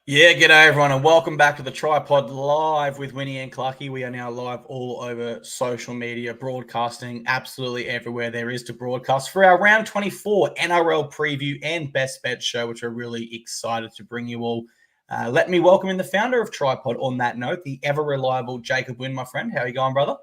Yeah, g'day everyone, and welcome back to the TryPod Live with Winnie and Clarkey. We are now live all over social media, broadcasting absolutely everywhere there is to broadcast for our round 24 NRL preview and best bet show, which we're really excited to bring you all. Let me welcome in the founder of TryPod on that note, the ever reliable Jacob Wynn, my friend. How are you going, brother?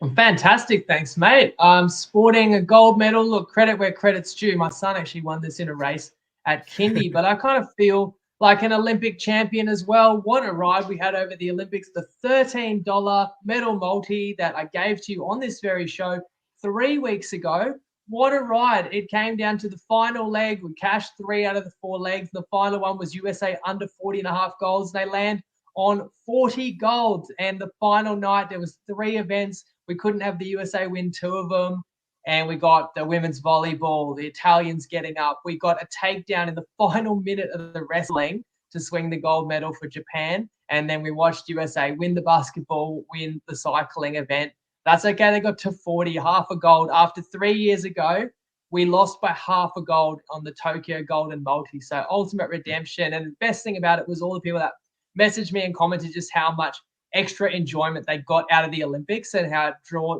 I'm fantastic, thanks, mate. I'm sporting a gold medal. Look, credit where credit's due. My son actually won this in a race at kindy, but I kind of feel like an Olympic champion as well. What a ride we had over the Olympics. The $13 medal multi that I gave to you on this very show 3 weeks ago. What a ride. It came down to the final leg. We cashed 3 out of the 4 legs. The final one was USA under 40.5 goals. They land on 40 golds. And the final night, there was 3 events. We couldn't have the USA win 2 of them. And we got the women's volleyball, the Italians getting up. We got a takedown in the final minute of the wrestling to swing the gold medal for Japan. And then we watched USA win the basketball, win the cycling event. That's okay. They got to 40, half a gold. After 3 years ago, we lost by half a gold on the Tokyo Golden Multi. So ultimate redemption. And the best thing about it was all the people that messaged me and commented just how much extra enjoyment they got out of the Olympics and how it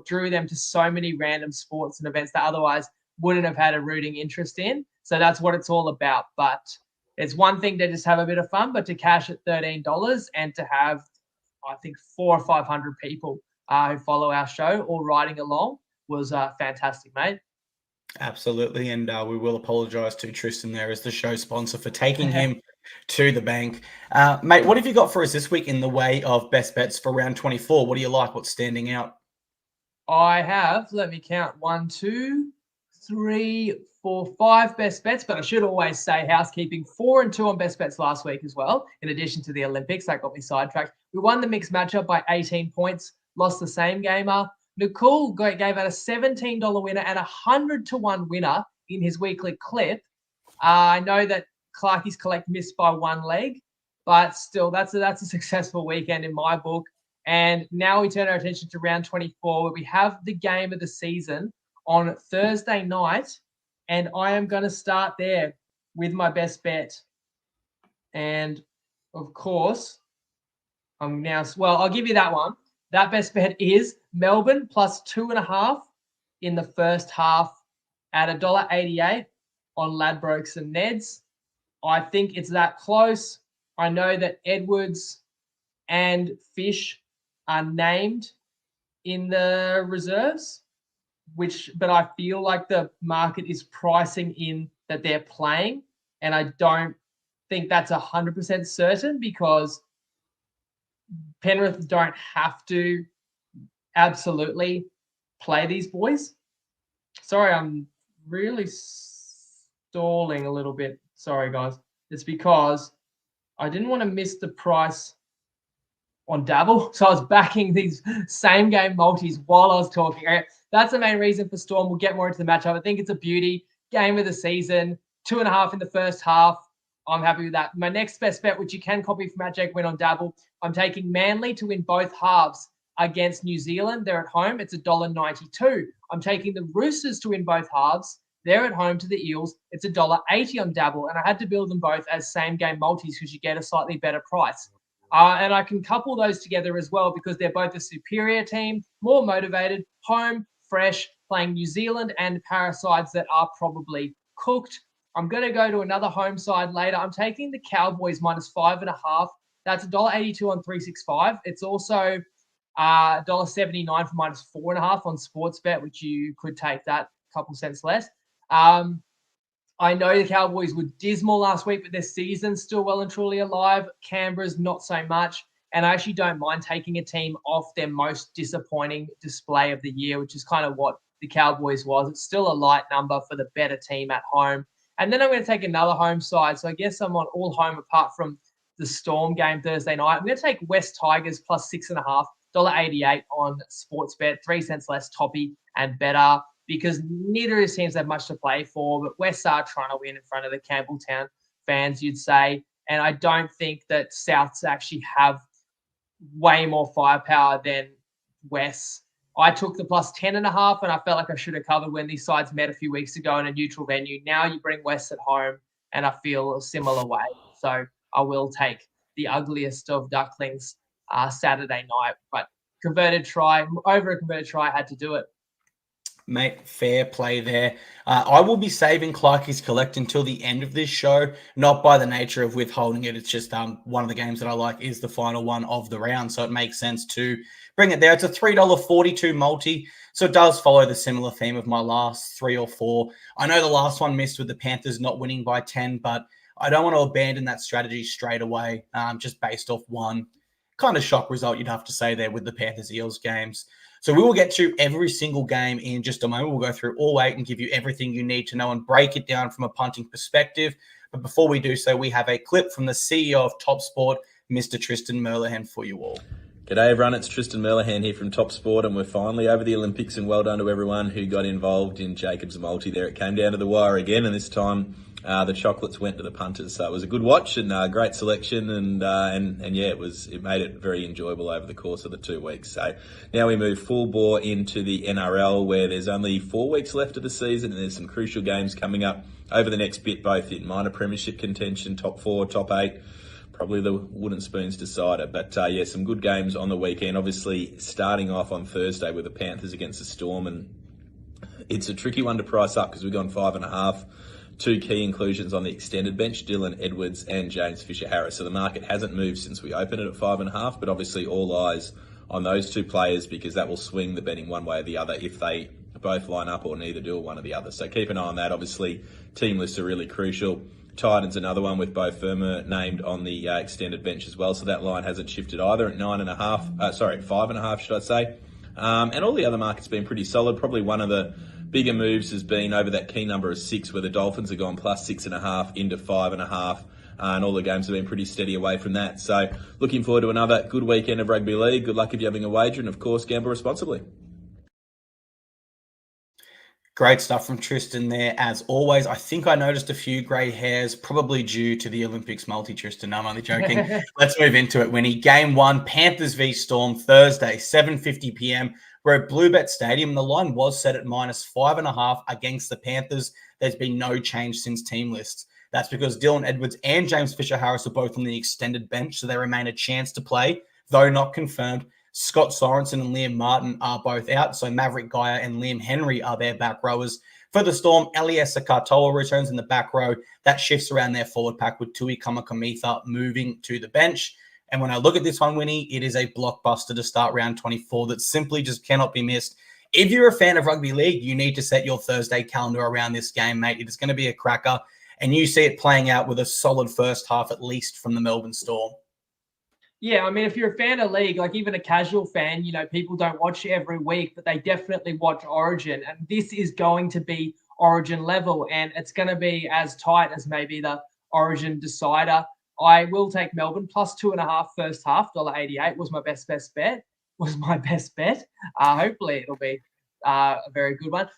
drew them to so many random sports and events that otherwise wouldn't have had a rooting interest in. So that's what it's all about. But it's one thing to just have a bit of fun, but to cash at $13 and to have, I think, 400 or 500 people who follow our show all riding along was fantastic, mate. Absolutely, and we will apologise to Tristan there as the show sponsor for taking him to the bank. Mate, what have you got for us this week in the way of best bets for round 24? What do you like? What's standing out? I have, let me count, 1, 2, 3, 4, 5 best bets, but I should always say housekeeping, 4 and 2 on best bets last week as well, in addition to the Olympics. That got me sidetracked. We won the mixed matchup by 18 points, lost the same gamer. Nicole gave out a $17 winner and a 100-to-1 winner in his weekly clip. I know that Clarkey's collect missed by 1 leg, but still, that's a successful weekend in my book. And now we turn our attention to round 24, where we have the game of the season on Thursday night. And I am going to start there with my best bet. And of course, I'll give you that one. That best bet is Melbourne plus 2.5 in the first half at $1.88 on Ladbrokes and Neds. I think it's that close. I know that Edwards and Fish are named in the reserves, but I feel like the market is pricing in that they're playing, and I don't think that's 100% certain because Penrith don't have to absolutely play these boys. Sorry, I'm really stalling a little bit. Sorry, guys. It's because I didn't want to miss the price on Dabble. So I was backing these same game multis while I was talking. That's the main reason for Storm. We'll get more into the matchup. I think it's a beauty. Game of the season. 2.5 in the first half. I'm happy with that. My next best bet, which you can copy from at Jake Win on Dabble, I'm taking Manly to win both halves against New Zealand. They're at home. It's $1.92. I'm taking the Roosters to win both halves. They're at home to the Eels. It's $1.80 on Dabble. And I had to build them both as same game multis because you get a slightly better price. And I can couple those together as well because they're both a superior team, more motivated, home, fresh, playing New Zealand and parasites that are probably cooked. I'm going to go to another home side later. I'm taking the Cowboys minus 5.5. That's $1.82 on 365. It's also $1.79 for minus 4.5 on Sportsbet, which you could take that a couple cents less. I know the Cowboys were dismal last week, but their season's still well and truly alive. Canberra's not so much. And I actually don't mind taking a team off their most disappointing display of the year, which is kind of what the Cowboys was. It's still a light number for the better team at home. And then I'm going to take another home side. So I guess I'm on all home apart from the Storm game Thursday night. I'm going to take West Tigers plus 6.5, $1.88 on Sportsbet, 3 cents less toppy and better, because neither of these teams have much to play for, but West are trying to win in front of the Campbelltown fans, you'd say. And I don't think that Souths actually have way more firepower than West. I took the plus 10.5, and I felt like I should have covered when these sides met a few weeks ago in a neutral venue. Now you bring West at home, and I feel a similar way. So I will take the ugliest of ducklings Saturday night. But over a converted try, I had to do it. Mate, fair play there. I will be saving Clarkey's Collect until the end of this show, not by the nature of withholding it. It's just one of the games that I like is the final one of the round, so it makes sense to bring it there. It's a $3.42 multi, so it does follow the similar theme of my last 3 or 4. I know the last one missed with the Panthers not winning by 10, but I don't want to abandon that strategy straight away, just based off one kind of shock result, you'd have to say there with the Panthers-Eels games. So we will get to every single game in just a moment. We'll go through all 8 and give you everything you need to know and break it down from a punting perspective. But before we do so, we have a clip from the CEO of Top Sport, Mr. Tristan Merlehan, for you all. G'day everyone, it's Tristan Merlehan here from Top Sport, and we're finally over the Olympics, and well done to everyone who got involved in Jacob's multi there. It came down to the wire again, and this time the chocolates went to the punters. So it was a good watch and great selection, and yeah, it made it very enjoyable over the course of the 2 weeks. So now we move full bore into the NRL, where there's only 4 weeks left of the season, and there's some crucial games coming up over the next bit, both in minor premiership contention, top 4, top 8. Probably the wooden spoons decider. But yeah, some good games on the weekend. Obviously, starting off on Thursday with the Panthers against the Storm. And it's a tricky one to price up because we've gone 5.5. 2 key inclusions on the extended bench, Dylan Edwards and James Fisher-Harris. So the market hasn't moved since we opened it at 5.5. But obviously, all eyes on those 2 players because that will swing the betting one way or the other if they both line up or neither do one or the other. So keep an eye on that. Obviously, team lists are really crucial. Titans another one with Bo Firma named on the extended bench as well, so that line hasn't shifted either at 5.5 should I say. And all the other markets have been pretty solid. Probably one of the bigger moves has been over that key number of 6, where the Dolphins have gone plus 6.5 into 5.5, and all the games have been pretty steady away from that. So looking forward to another good weekend of rugby league. Good luck if you're having a wager, and of course gamble responsibly. Great stuff from Tristan there, as always. I think I noticed a few grey hairs, probably due to the Olympics multi, Tristan. No, I'm only joking. Let's move into it, Winnie. Game 1, Panthers v Storm, Thursday, 7:50 p.m. We're at Bluebet Stadium, and the line was set at -5.5 against the Panthers. There's been no change since team lists. That's because Dylan Edwards and James Fisher-Harris are both on the extended bench, so they remain a chance to play, though not confirmed. Scott Sorensen and Liam Martin are both out, so Maverick Geyer and Liam Henry are their back rowers. For the Storm, Eliesa Katoa returns in the back row. That shifts around their forward pack with Tui Kamakamitha moving to the bench. And when I look at this one, Winnie, it is a blockbuster to start round 24 that simply just cannot be missed. If you're a fan of rugby league, you need to set your Thursday calendar around this game, mate. It is going to be a cracker, and you see it playing out with a solid first half at least from the Melbourne Storm. Yeah, I mean, if you're a fan of league, like even a casual fan, people don't watch it every week, but they definitely watch Origin. And this is going to be Origin level, and it's going to be as tight as maybe the Origin decider. I will take Melbourne plus 2.5 first half, $1.88 was my best bet. Hopefully it'll be a very good one.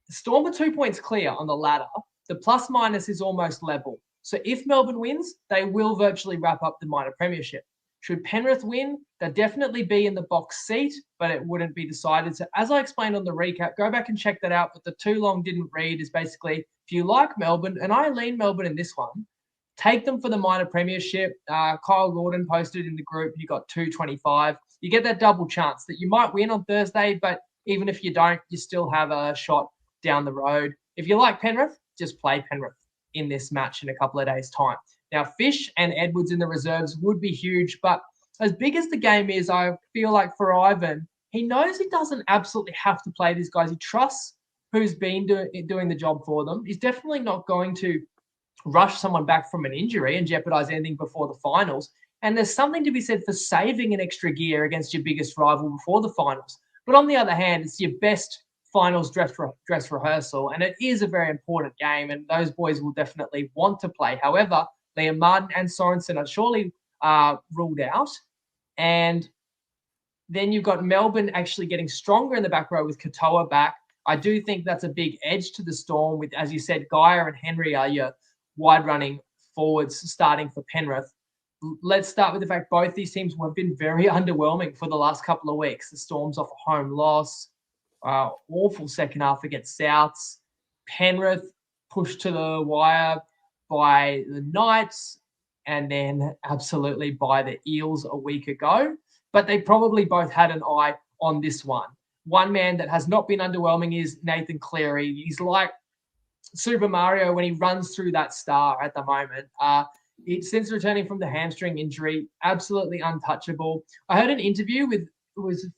Storm are 2 points clear on the ladder. The plus minus is almost level. So if Melbourne wins, they will virtually wrap up the minor premiership. Should Penrith win, they'll definitely be in the box seat, but it wouldn't be decided. So as I explained on the recap, go back and check that out. But the too long didn't read is basically, if you like Melbourne, and I lean Melbourne in this one, take them for the minor premiership. Kyle Gordon posted in the group, you got 225. You get that double chance that you might win on Thursday, but even if you don't, you still have a shot down the road. If you like Penrith, just play Penrith in this match in a couple of days' time. Now, Fish and Edwards in the reserves would be huge, but as big as the game is, I feel like for Ivan, he knows he doesn't absolutely have to play these guys. He trusts who's been doing the job for them. He's definitely not going to rush someone back from an injury and jeopardize anything before the finals. And there's something to be said for saving an extra gear against your biggest rival before the finals. But on the other hand, it's your best finals dress rehearsal, and it is a very important game, and those boys will definitely want to play. However, Liam Martin and Sorensen are surely ruled out. And then you've got Melbourne actually getting stronger in the back row with Katoa back. I do think that's a big edge to the Storm with, as you said, Geyer and Henry are your wide-running forwards starting for Penrith. Let's start with the fact both these teams have been very underwhelming for the last couple of weeks. The Storm's off a home loss, awful second half against Souths. Penrith pushed to the wire by the Knights. and then absolutely by the Eels a week ago. But they probably both had an eye on this one. One man that has not been underwhelming is Nathan Cleary. He's like Super Mario when he runs through that star at the moment. Since returning from the hamstring injury, absolutely untouchable. I heard an interview with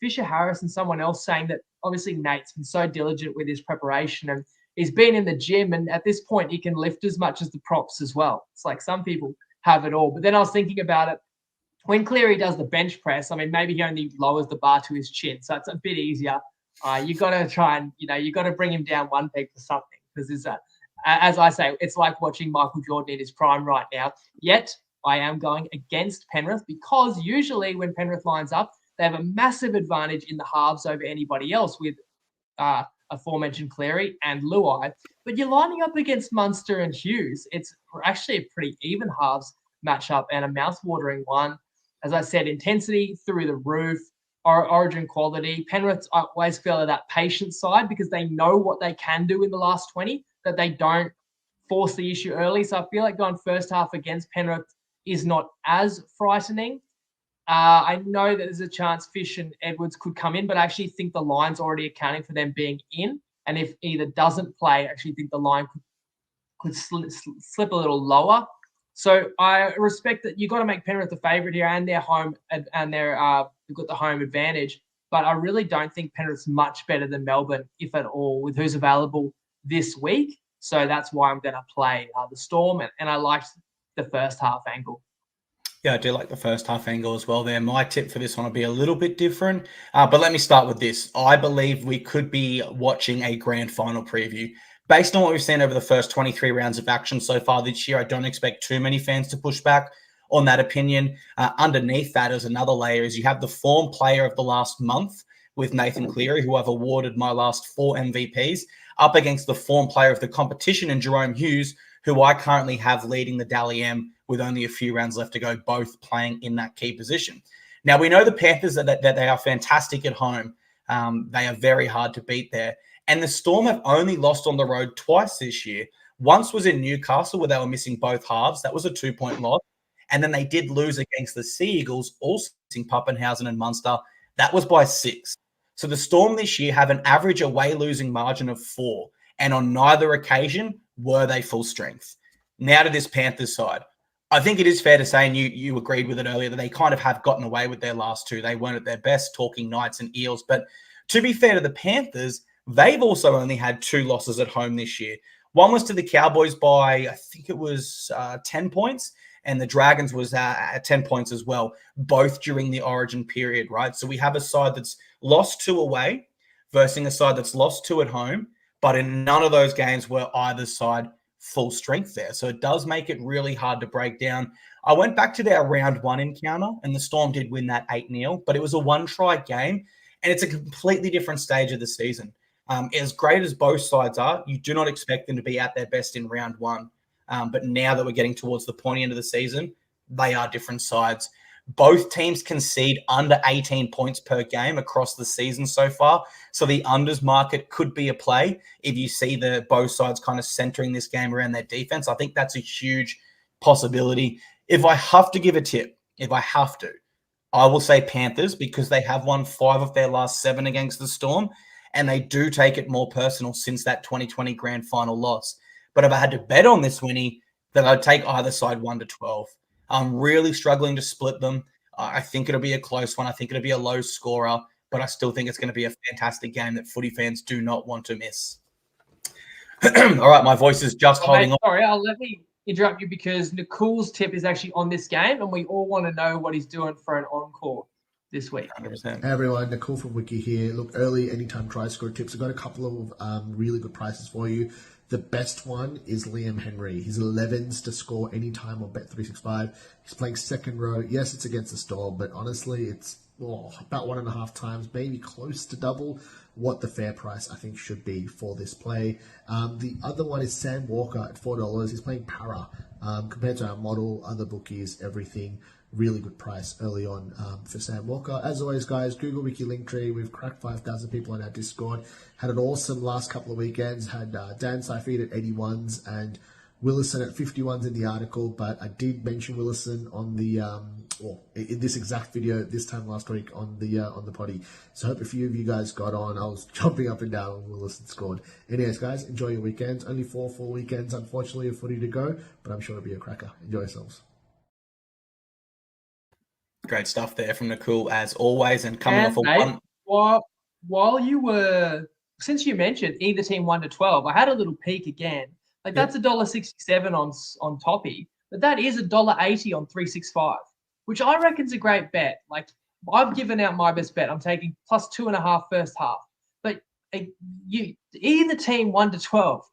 Fisher Harris and someone else saying that obviously Nate's been so diligent with his preparation and he's been in the gym, and at this point he can lift as much as the props as well. It's like some people have it all. But then I was thinking about it. When Cleary does the bench press, I mean, maybe he only lowers the bar to his chin, so it's a bit easier. You got to try and, you got to bring him down one peg for something, because as I say, it's like watching Michael Jordan in his prime right now. Yet I am going against Penrith, because usually when Penrith lines up, they have a massive advantage in the halves over anybody else with aforementioned Cleary and Luai. But you're lining up against Munster and Tues. It's actually a pretty even halves matchup and a mouth-watering one. As I said, intensity through the roof, origin quality. Penrith, I always feel, are that patient side because they know what they can do in the last 20, that they don't force the issue early. So I feel like going first half against Penrith is not as frightening. I know that there's a chance Fish and Edwards could come in, but I actually think the line's already accounting for them being in. And if either doesn't play, I actually think the line could slip a little lower. So I respect that you've got to make Penrith the favourite here, and they're home, and they've got the home advantage. But I really don't think Penrith's much better than Melbourne, if at all, with who's available this week. So that's why I'm going to play the Storm, and I liked the first half angle. Yeah, I do like the first half angle as well there. My tip for this one will be a little bit different. But let me start with this. I believe we could be watching a grand final preview. Based on what we've seen over the first 23 rounds of action so far this year, I don't expect too many fans to push back on that opinion. Underneath that, as another layer, is you have the form player of the last month with Nathan Cleary, who I've awarded my last 4 MVPs, up against the form player of the competition in Jerome Hughes, who I currently have leading the Dally M with only a few rounds left to go, both playing in that key position. Now, we know the Panthers, that they are fantastic at home. They are very hard to beat there. And the Storm have only lost on the road twice this year. Once was in Newcastle, where they were missing both halves. That was a 2-point loss. And then they did lose against the Sea Eagles, also missing Pappenhausen and Munster. That was by 6. So the Storm this year have an average away losing margin of 4. And on neither occasion were they full strength. Now to this Panthers side. I think it is fair to say, and you agreed with it earlier, that they kind of have gotten away with their last 2. They weren't at their best, talking Knights and Eels. But to be fair to the Panthers, they've also only had 2 losses at home this year. One was to the Cowboys by, I think it was 10 points, and the Dragons was at 10 points as well, both during the Origin period, right? So we have a side that's lost 2 away versus a side that's lost 2 at home, but in none of those games were either side full strength there. So it does make it really hard to break down. I went back to their round 1 encounter, and the Storm did win that 8-0, but it was a 1-try game, and it's a completely different stage of the season. As great as both sides are, you do not expect them to be at their best in round 1. But now that we're getting towards the pointy end of the season, they are different sides. Both teams concede under 18 points per game across the season so far. So the unders market could be a play if you see both sides kind of centering this game around their defense. I think that's a huge possibility. If I have to give a tip, I will say Panthers, because they have won 5 of their last 7 against the Storm. And they do take it more personal since that 2020 grand final loss. But if I had to bet on this, Winnie, then I'd take either side 1-12. I'm really struggling to split them. I think it'll be a close one. I think it'll be a low scorer, but I still think it's going to be a fantastic game that footy fans do not want to miss. All right, my voice is just holding on. Sorry, let me interrupt you, because Nicole's tip is actually on this game, and we all want to know what he's doing for an encore this week. 100%. Hey everyone, Nicole from Wiki here. Look, early anytime try score tips. I've got a couple of really good prices for you. The best one is Liam Henry. He's 11s to score anytime on Bet365. He's playing second row. Yes, it's against the Storm, but honestly, it's about 1.5 times, maybe close to double what the fair price I think should be for this play. The other one is Sam Walker at $4. He's playing para. Compared to our model, other bookies, everything. Really good price early on for Sam Walker. As always, guys, Google Wiki Linktree. We've cracked 5,000 people on our Discord. Had an awesome last couple of weekends. Had Dan Seifert at 81s and Willison at 51's in the article, but I did mention Willison on the in this exact video this time last week on the potty. So I hope a few of you guys got on. I was jumping up and down when Willison scored. Anyways, guys, enjoy your weekends. Only 4 full weekends, unfortunately, of footy to go, but I'm sure it'll be a cracker. Enjoy yourselves. Great stuff there from Nicole, as always, and coming off a mate, one. While you were, since you mentioned either team 1 to 12, I had a little peek again. Like that's $1.67 on Toppy, but that is $1.80 on 365, which I reckon's a great bet. Like I've given out my best bet. I'm taking plus 2.5 first half, but either team 1 to 12.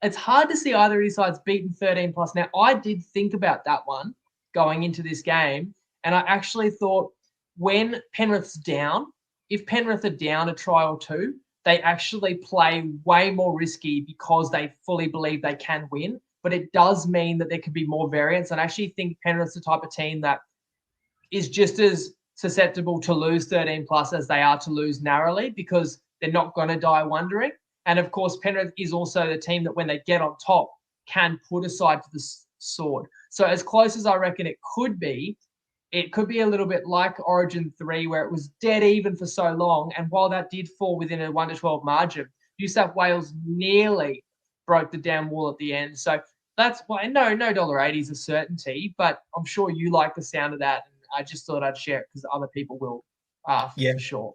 It's hard to see either of these sides beating 13 plus. Now I did think about that one going into this game. And I actually thought when Penrith's down, if Penrith are down a try or two, they actually play way more risky because they fully believe they can win. But it does mean that there could be more variance. And I actually think Penrith's the type of team that is just as susceptible to lose 13 plus as they are to lose narrowly because they're not going to die wondering. And of course, Penrith is also the team that when they get on top can put aside to the sword. So as close as I reckon it could be a little bit like Origin 3 where it was dead even for so long. And while that did fall within a 1 to 12 margin, New South Wales nearly broke the damn wall at the end. So that's why no $1.80 is a certainty, but I'm sure you like the sound of that. And I just thought I'd share it because other people will for sure.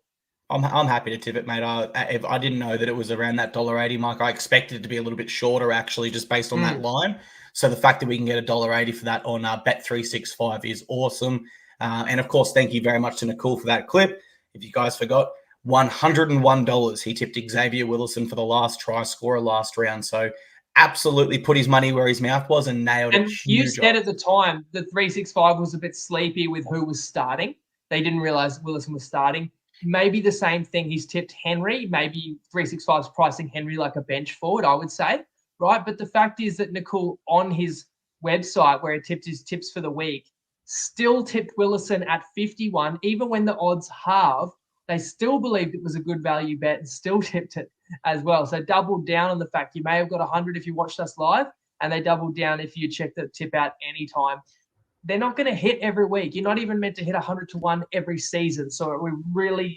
I'm happy to tip it, mate. I didn't know that it was around that $1.80 mark. I expected it to be a little bit shorter, actually, just based on that line. So the fact that we can get $1.80 for that on Bet365 is awesome. And of course, thank you very much to Nicole for that clip. If you guys forgot, $101. He tipped Xavier Willison for the last try scorer last round. So absolutely put his money where his mouth was and nailed it. And you said at the time the 365 was a bit sleepy with who was starting. They didn't realize Willison was starting. Maybe the same thing. He's tipped Henry. Maybe 365's pricing Henry like a bench forward, I would say. Right. But the fact is that Nicole on his website where he tipped his tips for the week still tipped Willison at 51. Even when the odds halved, they still believed it was a good value bet and still tipped it as well. So doubled down on the fact you may have got 100 if you watched us live, and they doubled down if you check the tip out anytime. They're not going to hit every week. You're not even meant to hit 100 to 1 every season. So we really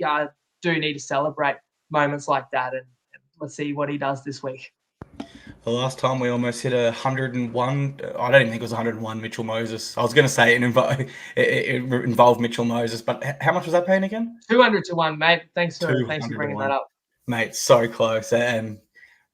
do need to celebrate moments like that. And let's see what he does this week. The last time we almost hit 101, I don't even think it was 101, Mitchell Moses. I was going to say it involved Mitchell Moses, but how much was that paying again? 200 to 1, mate. Thanks for bringing that up. Mate, so close. And,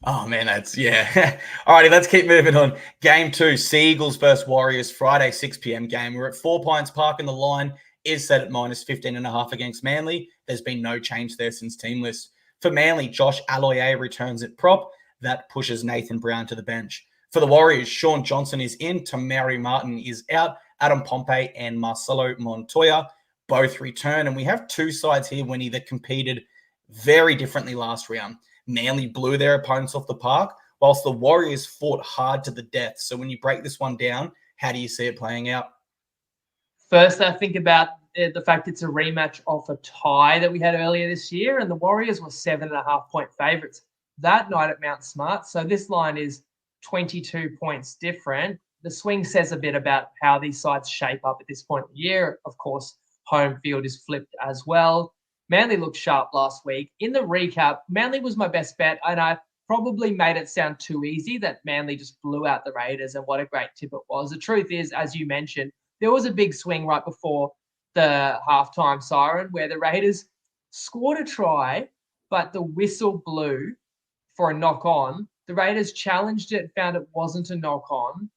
oh, man, that's, yeah. All righty, let's keep moving on. Game 2, Seagulls versus Warriors, Friday, 6 p.m. game. We're at 4 Pines Park, and the line is set at minus 15.5 against Manly. There's been no change there since team list. For Manly, Josh Aloiai returns at prop. That pushes Nathan Brown to the bench. For the Warriors, Sean Johnson is in, Tamari Martin is out, Adam Pompey and Marcelo Montoya both return. And we have two sides here, Winnie, that competed very differently last round. Manly blew their opponents off the park, whilst the Warriors fought hard to the death. So when you break this one down, how do you see it playing out? First, I think about the fact it's a rematch of a tie that we had earlier this year, and the Warriors were 7.5-point favourites that night at Mount Smart. So this line is 22 points different. The swing says a bit about how these sides shape up at this point of the year. Of course, home field is flipped as well. Manly looked sharp last week. In the recap, Manly was my best bet, and I probably made it sound too easy that Manly just blew out the Raiders, and what a great tip it was. The truth is, as you mentioned, there was a big swing right before the halftime siren where the Raiders scored a try, but the whistle blew for a knock-on. The Raiders challenged it, found it wasn't a knock-on,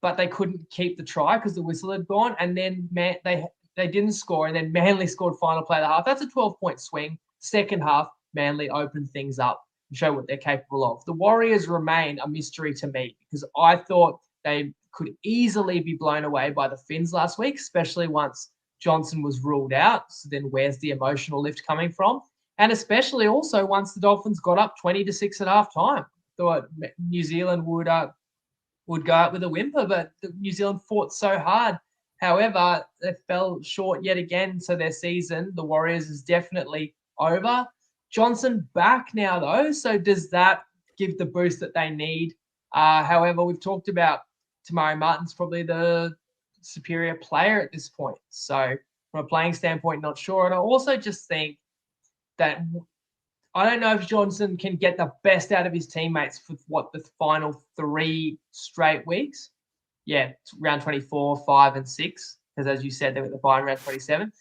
but they couldn't keep the try because the whistle had gone, and then they didn't score, and then Manly scored final play of the half. That's a 12-point swing. Second half, Manly opened things up and show what they're capable of. The Warriors remain a mystery to me because I thought they could easily be blown away by the Finns last week, especially once Johnson was ruled out. So then where's the emotional lift coming from? And especially also once the Dolphins got up 20-6 at halftime. Thought New Zealand would go out with a whimper, but New Zealand fought so hard. However, they fell short yet again. So their season, the Warriors, is definitely over. Johnson back now, though. So does that give the boost that they need? However, we've talked about Tamari Martin's probably the superior player at this point. So from a playing standpoint, not sure. And I also just think that I don't know if Johnson can get the best out of his teammates for the final 3 straight weeks. Yeah, round 24, 5, and 6. Because as you said, they're at the bye in round 27.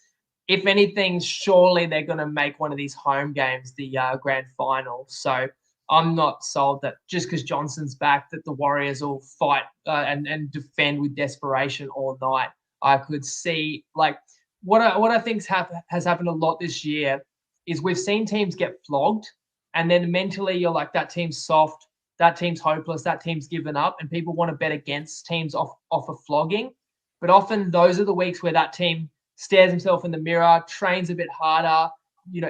If anything, surely they're going to make one of these home games the grand final. So I'm not sold that just because Johnson's back that the Warriors will fight and defend with desperation all night. I could see what I think has happened a lot this year is we've seen teams get flogged, and then mentally you're like, that team's soft, that team's hopeless, that team's given up, and people want to bet against teams off a flogging. But often those are the weeks where that team stares himself in the mirror, trains a bit harder,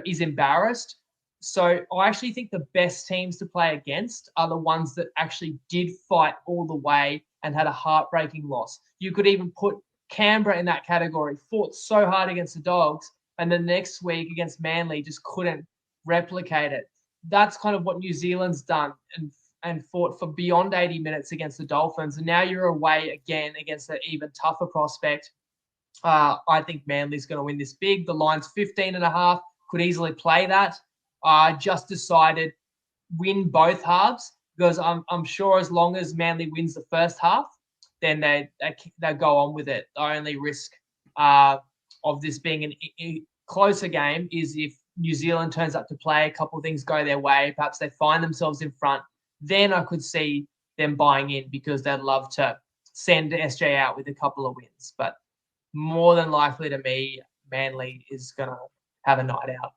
is embarrassed. So I actually think the best teams to play against are the ones that actually did fight all the way and had a heartbreaking loss. You could even put Canberra in that category, fought so hard against the Dogs, and then the next week against Manly just couldn't replicate it. That's kind of what New Zealand's done and fought for beyond 80 minutes against the Dolphins. And now you're away again against an even tougher prospect. I think Manly's going to win this big. The line's 15.5, could easily play that. I just decided win both halves because I'm sure as long as Manly wins the first half, then they go on with it. The only risk of this being a closer game is if New Zealand turns up to play, a couple of things go their way, perhaps they find themselves in front, then I could see them buying in because they'd love to send SJ out with a couple of wins. But more than likely to me, Manly is going to have a night out.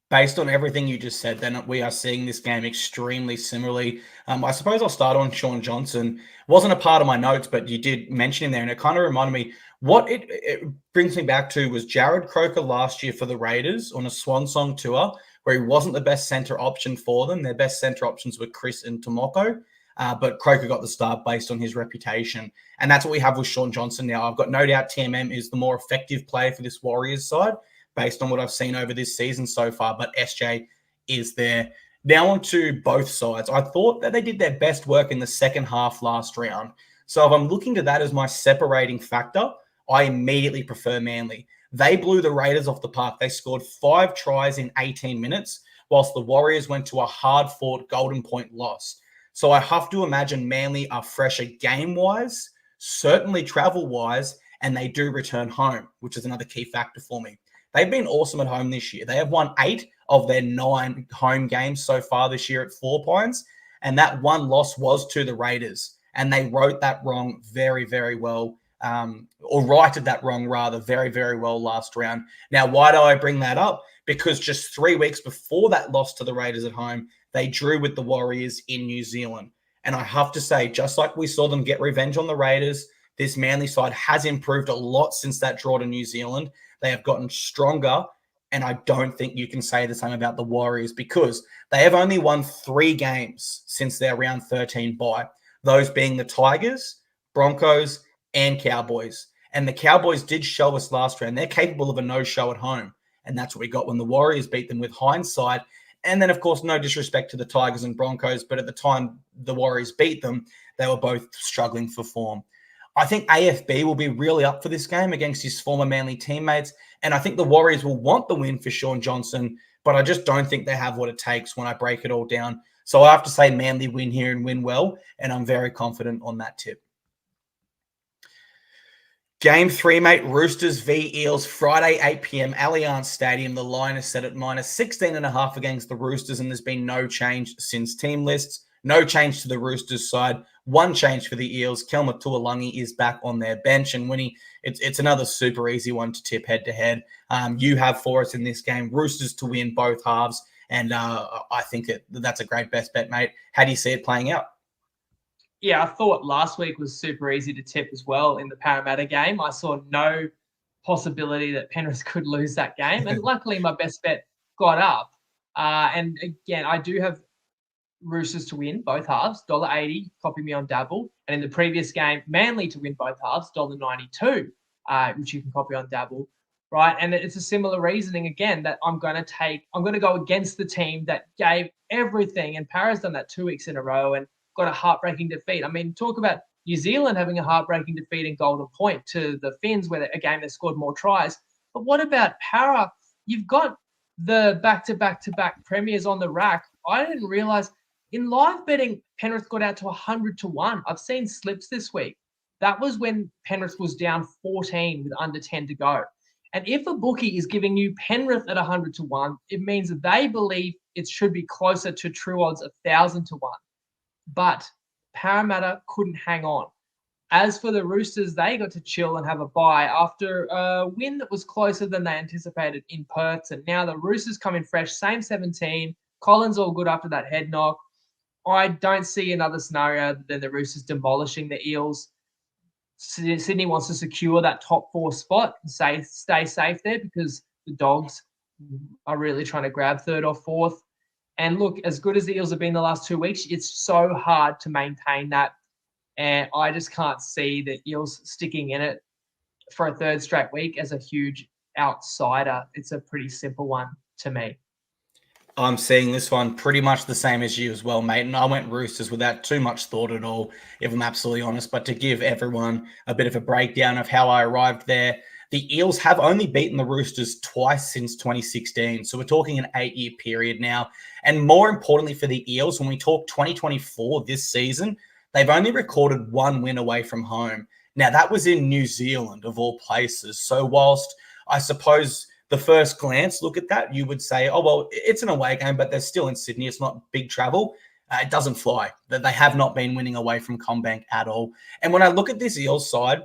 Based on everything you just said, then we are seeing this game extremely similarly. I suppose I'll start on Shaun Johnson. Wasn't a part of my notes, but you did mention him there, and it kind of reminded me what it brings me back to was Jared Croker last year for the Raiders on a swan song tour where he wasn't the best center option for them. Their best center options were Chris and Tomoko, but Croker got the start based on his reputation, and that's what we have with Shaun Johnson now. I've got no doubt TMM is the more effective player for this Warriors side, based on what I've seen over this season so far, but SJ is there. Now on to both sides. I thought that they did their best work in the second half last round. So if I'm looking to that as my separating factor, I immediately prefer Manly. They blew the Raiders off the park. They scored 5 tries in 18 minutes, whilst the Warriors went to a hard-fought Golden Point loss. So I have to imagine Manly are fresher game-wise, certainly travel-wise, and they do return home, which is another key factor for me. They've been awesome at home this year. They have won 8 of their 9 home games so far this year at Four Pines, and that one loss was to the Raiders, and they wrote that wrong very, very well, or righted that wrong rather very, very well last round. Now, why do I bring that up? Because just 3 weeks before that loss to the Raiders at home, they drew with the Warriors in New Zealand. And I have to say, just like we saw them get revenge on the Raiders, this Manly side has improved a lot since that draw to New Zealand. They have gotten stronger, and I don't think you can say the same about the Warriors because they have only won 3 games since their round 13 bye, those being the Tigers, Broncos, and Cowboys. And the Cowboys did show us last round they're capable of a no-show at home, and that's what we got when the Warriors beat them with hindsight. And then, of course, no disrespect to the Tigers and Broncos, but at the time the Warriors beat them, they were both struggling for form. I think AFB will be really up for this game against his former Manly teammates, and I think the Warriors will want the win for Shaun Johnson, but I just don't think they have what it takes when I break it all down. So I have to say Manly win here and win well, and I'm very confident on that tip. Game 3, mate, Roosters v Eels, Friday, 8 p.m, Allianz Stadium. The line is set at -16.5 against the Roosters, and there's been no change since team lists. No change to the Roosters side. One change for the Eels. Kelma Tuolangi is back on their bench. And Winnie, it's another super easy one to tip head-to-head. You have for us in this game, Roosters to win both halves. And I think that's a great best bet, mate. How do you see it playing out? Yeah, I thought last week was super easy to tip as well in the Parramatta game. I saw no possibility that Penrith could lose that game. And luckily, my best bet got up. And again, I do have Roosters to win both halves, $1.80, copy me on Dabble. And in the previous game, Manly to win both halves, $1.92, which you can copy on Dabble, right? And it's a similar reasoning again that I'm going to go against the team that gave everything. And Para's done that 2 weeks in a row and got a heartbreaking defeat. I mean, talk about New Zealand having a heartbreaking defeat in Golden Point to the Finns, where a game they scored more tries. But what about Para? You've got the back-to-back-to-back premiers on the rack. I didn't realize in live betting, Penrith got out to 100-1. I've seen slips this week. That was when Penrith was down 14 with under 10 to go. And if a bookie is giving you Penrith at 100-1, it means that they believe it should be closer to true odds 1,000-1. But Parramatta couldn't hang on. As for the Roosters, they got to chill and have a bye after a win that was closer than they anticipated in Perth. And now the Roosters come in fresh, same 17. Collins all good after that head knock. I don't see another scenario than the Roosters demolishing the Eels. Sydney wants to secure that top 4 spot and stay safe there because the Dogs are really trying to grab 3rd or 4th. And look, as good as the Eels have been the last 2 weeks, it's so hard to maintain that. And I just can't see the Eels sticking in it for a 3rd straight week as a huge outsider. It's a pretty simple one to me. I'm seeing this one pretty much the same as you as well, mate. And I went Roosters without too much thought at all, if I'm absolutely honest. But to give everyone a bit of a breakdown of how I arrived there, the Eels have only beaten the Roosters twice since 2016. So we're talking an 8-year period now. And more importantly for the Eels, when we talk 2024 this season, they've only recorded 1 win away from home. Now, that was in New Zealand, of all places. So whilst I suppose the first glance look at that, you would say, oh, well, it's an away game, but they're still in Sydney. It's not big travel. It doesn't fly. They have not been winning away from CommBank at all. And when I look at this Eels side,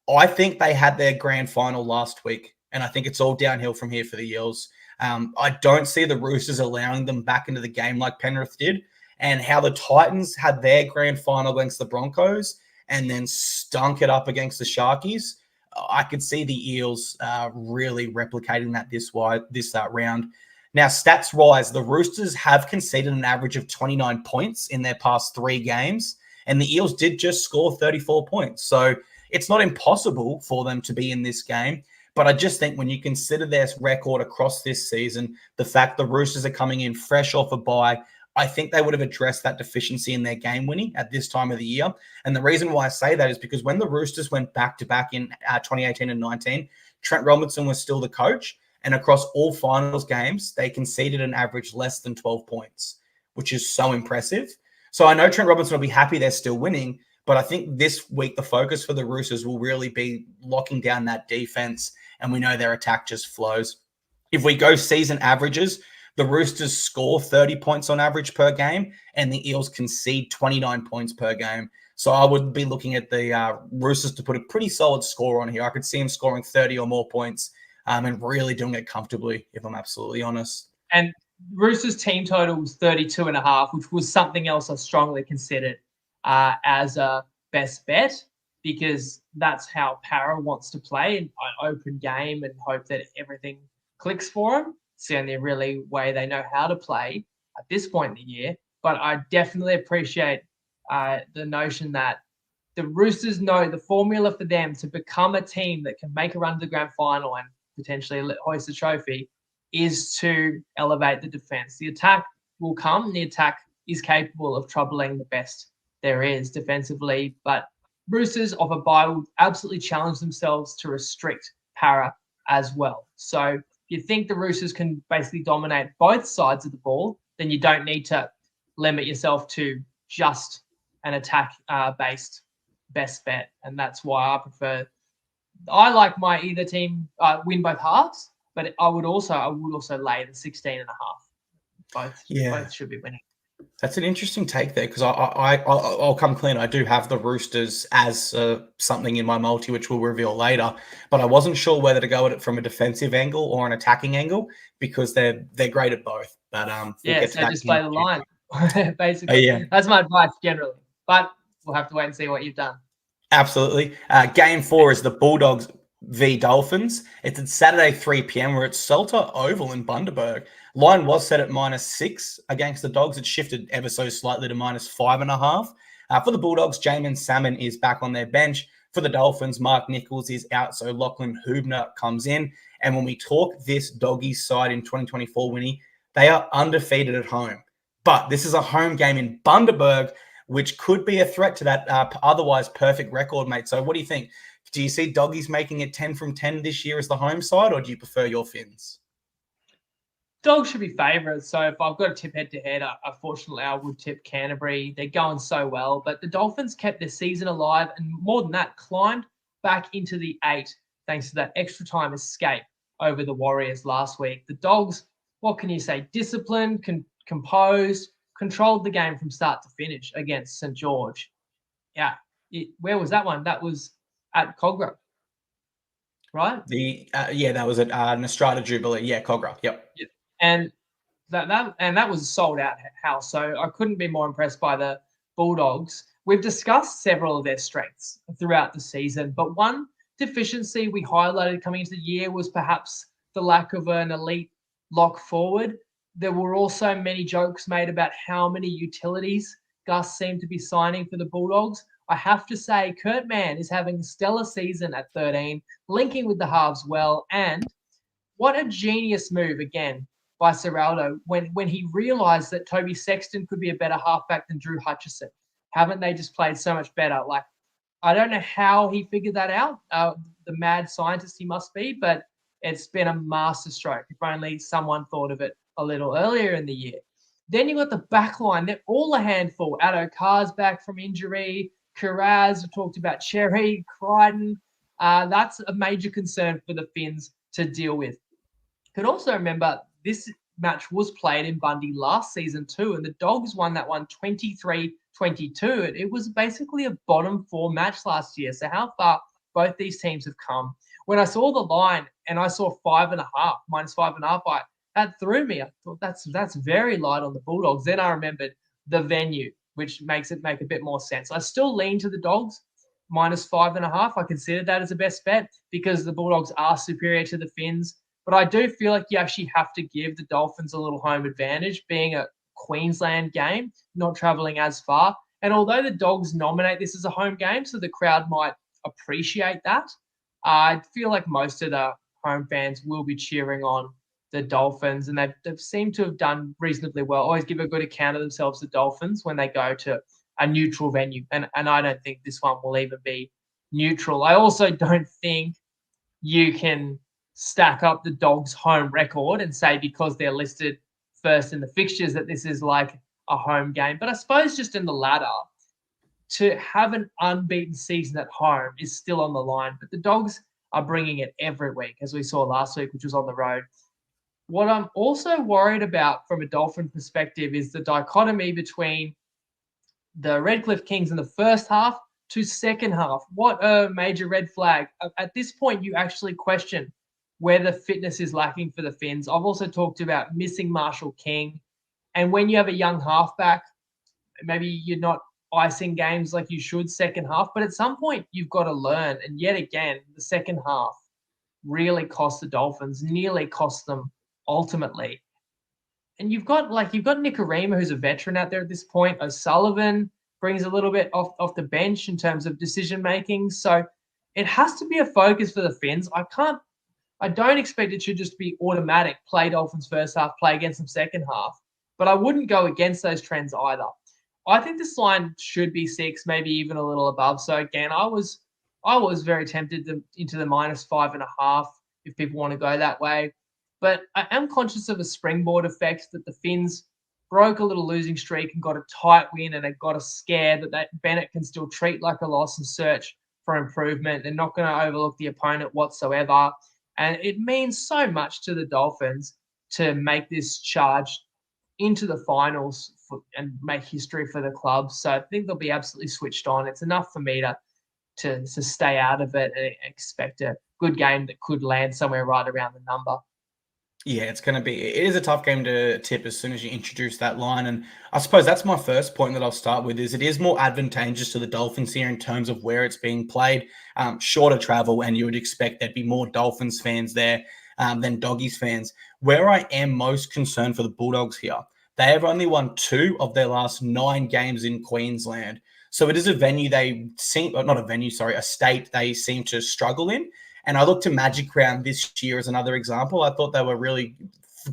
I think they had their grand final last week, and I think it's all downhill from here for the Eels. I don't see the Roosters allowing them back into the game like Penrith did, and how the Titans had their grand final against the Broncos and then stunk it up against the Sharkies. I could see the Eels really replicating that this round. Now, stats-wise, the Roosters have conceded an average of 29 points in their past 3 games, and the Eels did just score 34 points. So it's not impossible for them to be in this game, but I just think when you consider their record across this season, the fact the Roosters are coming in fresh off a bye, I think they would have addressed that deficiency in their game winning at this time of the year. And the reason why I say that is because when the Roosters went back-to-back in 2018 and 19, Trent Robinson was still the coach. And across all finals games, they conceded an average less than 12 points, which is so impressive. So I know Trent Robinson will be happy they're still winning, but I think this week the focus for the Roosters will really be locking down that defense, and we know their attack just flows. If we go season averages, the Roosters score 30 points on average per game, and the Eels concede 29 points per game. So I would be looking at the Roosters to put a pretty solid score on here. I could see them scoring 30 or more points and really doing it comfortably, if I'm absolutely honest. And Roosters' team total was 32.5, which was something else I strongly considered as a best bet, because that's how Para wants to play, an open game, and hope that everything clicks for him. It's the only really way they know how to play at this point in the year. But I definitely appreciate the notion that the Roosters know the formula for them to become a team that can make a run to the grand final and potentially hoist the trophy is to elevate the defense. The attack will come, and the attack is capable of troubling the best there is defensively. But Roosters off a bye will absolutely challenge themselves to restrict Para as well. So you think the Roosters can basically dominate both sides of the ball, then you don't need to limit yourself to just an attack-based best bet. And that's why I like my either team win both halves, but I would also lay the 16.5. Both should be winning. That's an interesting take there, because I'll come clean. I do have the Roosters as something in my multi, which we'll reveal later. But I wasn't sure whether to go at it from a defensive angle or an attacking angle, because they're great at both. But so just play the line, basically. That's my advice generally. But we'll have to wait and see what you've done. Absolutely. Game 4 is the Bulldogs v Dolphins. It's at Saturday 3 p.m. We're at Salter Oval in Bundaberg. Line was set at -6 against the Dogs. It shifted ever so slightly to -5.5. For the Bulldogs, Jamin Salmon is back on their bench. For the Dolphins, Mark Nichols is out, so Lachlan Hubner comes in. And when we talk this Doggies side in 2024, Winnie, they are undefeated at home. But this is a home game in Bundaberg, which could be a threat to that otherwise perfect record, mate. So what do you think? Do you see Doggies making it 10 from 10 this year as the home side, or do you prefer your Finns? Dogs should be favourites. So if I've got to tip head-to-head, unfortunately, I would tip Canterbury. They're going so well. But the Dolphins kept their season alive and more than that, climbed back into the 8 thanks to that extra time escape over the Warriors last week. The Dogs, what can you say? Disciplined, composed, controlled the game from start to finish against St. George. Yeah. Where was that one? That was at Cogra, right? That was at Nostrada Jubilee. Yeah, Cogra. Yep. Yeah. And that was a sold out house. So I couldn't be more impressed by the Bulldogs. We've discussed several of their strengths throughout the season, but one deficiency we highlighted coming into the year was perhaps the lack of an elite lock forward. There were also many jokes made about how many utilities Gus seemed to be signing for the Bulldogs. I have to say, Kurt Mann is having a stellar season at 13, linking with the halves well. And what a genius move, again, by Serraldo when he realised that Toby Sexton could be a better halfback than Drew Hutchison. Haven't they just played so much better? Like, I don't know how he figured that out, the mad scientist he must be, but it's been a masterstroke. If only someone thought of it a little earlier in the year. Then you got the back line. They're all a handful. Addo Carr's back from injury. Carraz, we talked about Cherry, Crichton. That's a major concern for the Finns to deal with. Could also remember this match was played in Bundy last season too, and the Dogs won that one 23-22. It was basically a bottom 4 match last year. So how far both these teams have come. When I saw the line and I saw -5.5, that threw me. I thought that's very light on the Bulldogs. Then I remembered the venue, which makes it make a bit more sense. I still lean to the Dogs -5.5. I consider that as a best bet because the Bulldogs are superior to the Finns. But I do feel like you actually have to give the Dolphins a little home advantage, being a Queensland game, not travelling as far. And although the Dogs nominate this as a home game, so the crowd might appreciate that, I feel like most of the home fans will be cheering on the Dolphins, and they've seemed to have done reasonably well. Always give a good account of themselves, the Dolphins, when they go to a neutral venue. And I don't think this one will even be neutral. I also don't think you can stack up the Dogs' home record and say because they're listed first in the fixtures that this is like a home game. But I suppose just in the ladder, to have an unbeaten season at home is still on the line. But the Dogs are bringing it every week, as we saw last week, which was on the road. What I'm also worried about from a Dolphin perspective is the dichotomy between the Redcliffe Kings in the first half to second half. What a major red flag. At this point, you actually question whether fitness is lacking for the Finns. I've also talked about missing Marshall King. And when you have a young halfback, maybe you're not icing games like you should second half, but at some point you've got to learn. And yet again, the second half really cost the Dolphins, nearly cost them ultimately. And you've got Nicarima, who's a veteran out there at this point. O'Sullivan brings a little bit off the bench in terms of decision making. So it has to be a focus for the Finns. I don't expect it should just be automatic. Play Dolphins first half, play against them second half. But I wouldn't go against those trends either. I think this line should be 6, maybe even a little above. So again, I was very tempted into the -5.5 if people want to go that way. But I am conscious of a springboard effect that the Finns broke a little losing streak and got a tight win, and they got a scare that Bennett can still treat like a loss and search for improvement. They're not going to overlook the opponent whatsoever. And it means so much to the Dolphins to make this charge into the finals and make history for the club. So I think they'll be absolutely switched on. It's enough for me to stay out of it and expect a good game that could land somewhere right around the number. Yeah, it is a tough game to tip as soon as you introduce that line. And I suppose that's my first point that I'll start with is it is more advantageous to the Dolphins here in terms of where it's being played, shorter travel, and you would expect there'd be more Dolphins fans there than Doggies fans. Where I am most concerned for the Bulldogs here, they have only won 2 of their last 9 games in Queensland. So it is a state they seem to struggle in. And I look to Magic Round this year as another example. I thought they were really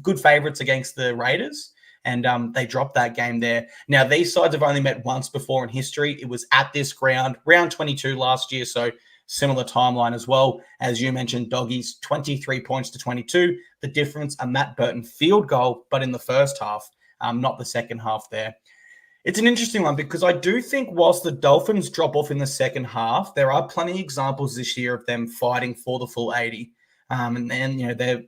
good favourites against the Raiders. and they dropped that game there. Now, these sides have only met once before in history. It was at this ground, round 22 last year, so similar timeline as well. As you mentioned, Doggies, 23 points to 22. The difference, a Matt Burton field goal, but in the first half, not the second half there. It's an interesting one because I do think whilst the Dolphins drop off in the second half, there are plenty of examples this year of them fighting for the full 80. And they're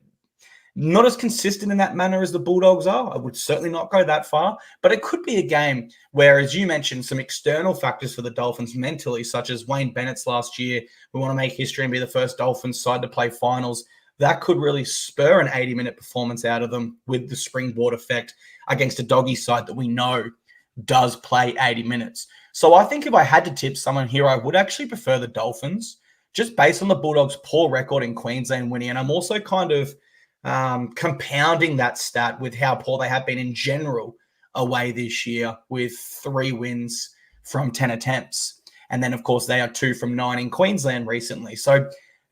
not as consistent in that manner as the Bulldogs are. I would certainly not go that far, but it could be a game where, as you mentioned, some external factors for the Dolphins mentally, such as Wayne Bennett's last year, we want to make history and be the first Dolphins side to play finals. That could really spur an 80-minute performance out of them with the springboard effect against a Doggy side that we know does play 80 minutes. So I think if I had to tip someone here, I would actually prefer the Dolphins, just based on the Bulldogs' poor record in Queensland winning. And I'm also kind of compounding that stat with how poor they have been in general away this year, with 3 wins from 10 attempts. And then, of course, they are 2 from 9 in Queensland recently. So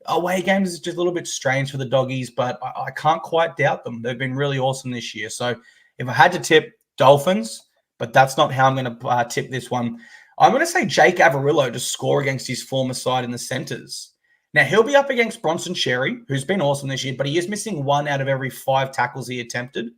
away games is just a little bit strange for the Doggies, but I can't quite doubt them. They've been really awesome this year. So if I had to tip, Dolphins, but that's not how I'm going to tip this one. I'm going to say Jake Averillo to score against his former side in the centres. Now, he'll be up against Bronson Xerri, who's been awesome this year, but he is missing 1 out of every 5 tackles he attempted.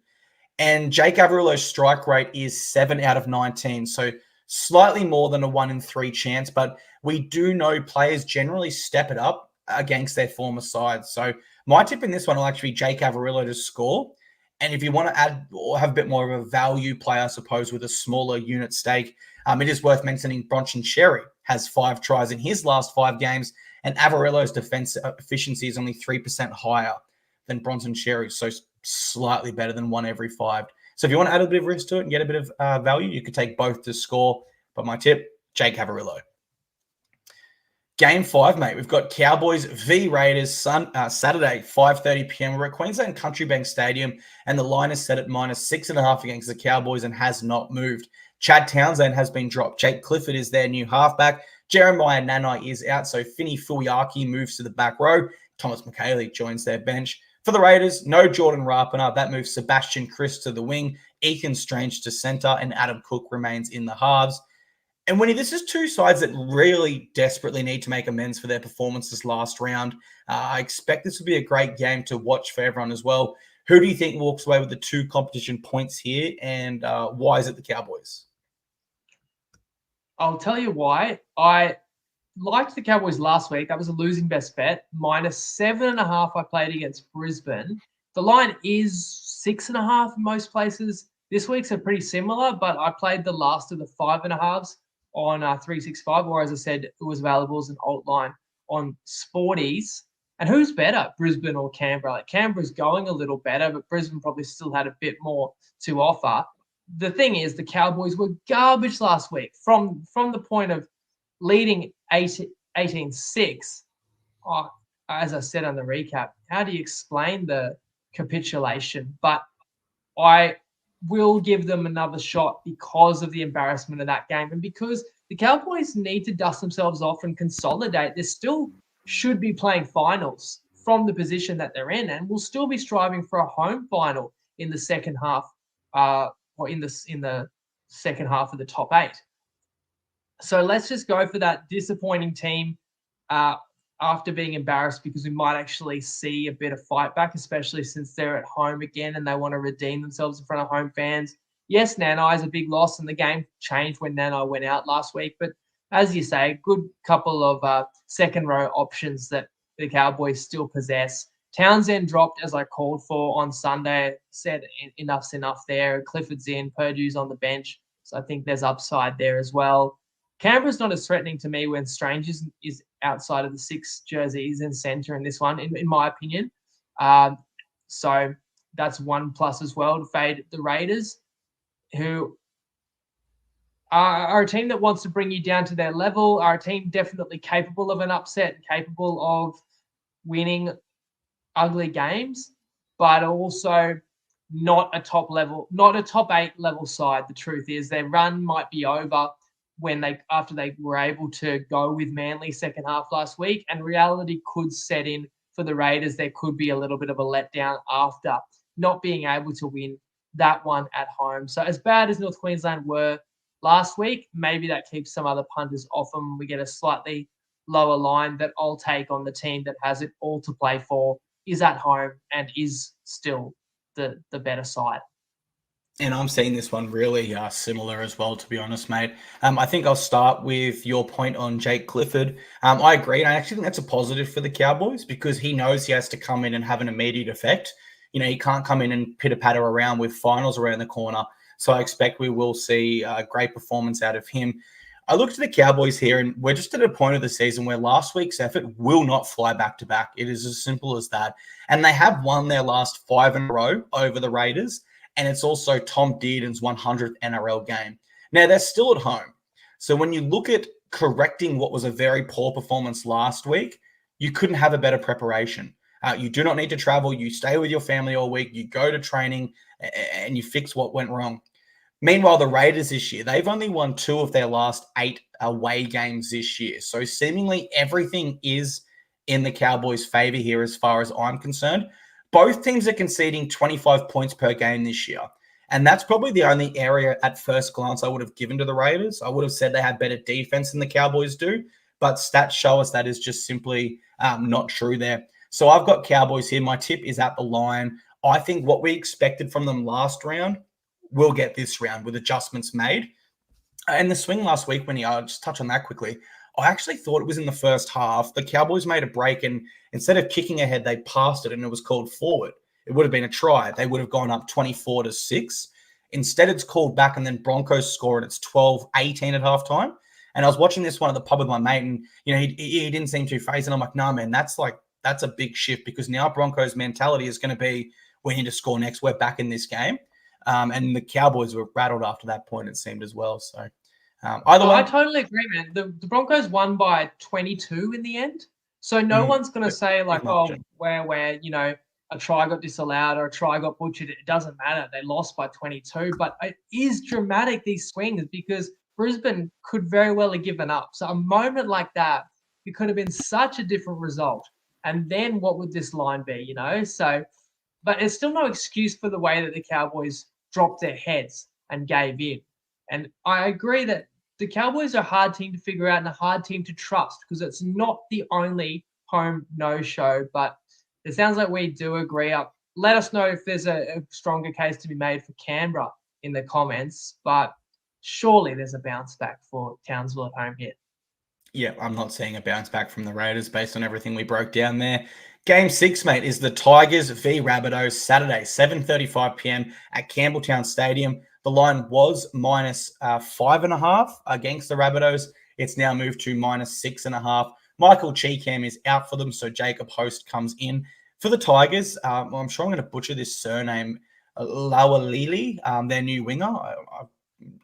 And Jake Averillo's strike rate is 7 out of 19, so slightly more than a 1 in 3 chance, but we do know players generally step it up against their former sides. So my tip in this one will actually be Jake Averillo to score. And if you want to add or have a bit more of a value play, I suppose, with a smaller unit stake, it is worth mentioning Bronson Xerri has 5 tries in his last 5 games, and Averillo's defense efficiency is only 3% higher than Bronson Xerri's, so slightly better than 1 every 5. So if you want to add a bit of risk to it and get a bit of value, you could take both to score. But my tip, Jake Averillo. Game 5, mate. We've got Cowboys v Raiders Saturday, 5:30 p.m. We're at Queensland Country Bank Stadium, and the line is set at -6.5 against the Cowboys and has not moved. Chad Townsend has been dropped. Jake Clifford is their new halfback. Jeremiah Nanai is out, so Finny Fuiaki moves to the back row. Thomas McKaylee joins their bench. For the Raiders, no Jordan Rapana. That moves Sebastian Chris to the wing, Ethan Strange to centre, and Adam Cook remains in the halves. And Winnie, this is 2 sides that really desperately need to make amends for their performances last round. I expect this will be a great game to watch for everyone as well. Who do you think walks away with the 2 competition points here, and why is it the Cowboys? I'll tell you why. I liked the Cowboys last week. That was a losing best bet. -7.5 I played against Brisbane. The line is 6.5 in most places. This week's are pretty similar, but I played the last of the 5.5s on 365, or as I said, it was available as an alt line on Sporties. And who's better, Brisbane or Canberra? Like, Canberra's going a little better, but Brisbane probably still had a bit more to offer. The thing is, the Cowboys were garbage last week. From the point of leading 18-6, as I said on the recap, how do you explain the capitulation? But I will give them another shot because of the embarrassment of that game and because the Cowboys need to dust themselves off and consolidate. They still should be playing finals from the position that they're in, and will still be striving for a home final in the second half, or in the second half of the top 8. So let's just go for that disappointing team after being embarrassed, because we might actually see a bit of fight back, especially since they're at home again and they want to redeem themselves in front of home fans. Yes, Nanai is a big loss, and the game changed when Nanai went out last week. But as you say, a good couple of second row options that the Cowboys still possess. Townsend dropped, as I called for on Sunday. Said enough's enough there. Clifford's in, Purdue's on the bench. So I think there's upside there as well. Canberra's not as threatening to me when Strange is outside of the 6 jerseys in centre in this one, in my opinion. So that's 1+ as well to fade the Raiders, who are a team that wants to bring you down to their level, are a team definitely capable of an upset, capable of winning ugly games, but also not a top 8 level side. The truth is their run might be over after they were able to go with Manly second half last week, and reality could set in for the Raiders. There could be a little bit of a letdown after not being able to win that one at home. So as bad as North Queensland were last week, maybe that keeps some other punters off them. We get a slightly lower line that I'll take on the team that has it all to play for, is at home, and is still the better side. And I'm seeing this one really similar as well, to be honest, mate. I think I'll start with your point on Jake Clifford. I agree. And I actually think that's a positive for the Cowboys because he knows he has to come in and have an immediate effect. You know, he can't come in and pitter-patter around with finals around the corner. So I expect we will see a great performance out of him. I looked at the Cowboys here, and we're just at a point of the season where last week's effort will not fly back-to-back. It is as simple as that. And they have won their last 5 in a row over the Raiders, and it's also Tom Dearden's 100th NRL game. Now, they're still at home. So when you look at correcting what was a very poor performance last week, you couldn't have a better preparation. You do not need to travel. You stay with your family all week. You go to training, and you fix what went wrong. Meanwhile, the Raiders this year, they've only won 2 of their last 8 away games this year. So seemingly everything is in the Cowboys' favor here as far as I'm concerned. Both teams are conceding 25 points per game this year. And that's probably the only area at first glance I would have given to the Raiders. I would have said they had better defense than the Cowboys do. But stats show us that is just simply not true there. So I've got Cowboys here. My tip is at the line. I think what we expected from them last round, we'll get this round with adjustments made. And the swing last week, when I'll just touch on that quickly, I actually thought it was in the first half. The Cowboys made a break, and instead of kicking ahead, they passed it, and it was called forward. It would have been a try. They would have gone up 24-6. Instead, it's called back, and then Broncos score, and it's 12-18 at halftime. And I was watching this one at the pub with my mate, and he didn't seem too phased. And I'm like, nah, man, that's a big shift because now Broncos' mentality is going to be, we need to score next. We're back in this game. And the Cowboys were rattled after that point, it seemed as well. So either way. I totally agree, man. The Broncos won by 22 in the end. So no one's going to say like, where a try got disallowed or a try got butchered. It doesn't matter. They lost by 22. But it is dramatic, these swings, because Brisbane could very well have given up. So a moment like that, it could have been such a different result. And then what would this line be, So, but it's still no excuse for the way that the Cowboys dropped their heads and gave in. And I agree that the Cowboys are a hard team to figure out and a hard team to trust because it's not the only home no-show. But it sounds like we do agree. Let us know if there's a stronger case to be made for Canberra in the comments. But surely there's a bounce back for Townsville at home here. Yeah, I'm not seeing a bounce back from the Raiders based on everything we broke down there. Game 6, mate, is the Tigers v Rabbitohs, Saturday, 7:35 p.m. at Campbelltown Stadium. The line was minus 5.5 against the Rabbitohs. It's now moved to minus 6.5. Michael Cheekham is out for them, so Jacob Host comes in. For the Tigers, I'm sure I'm going to butcher this surname, Lawalili, their new winger.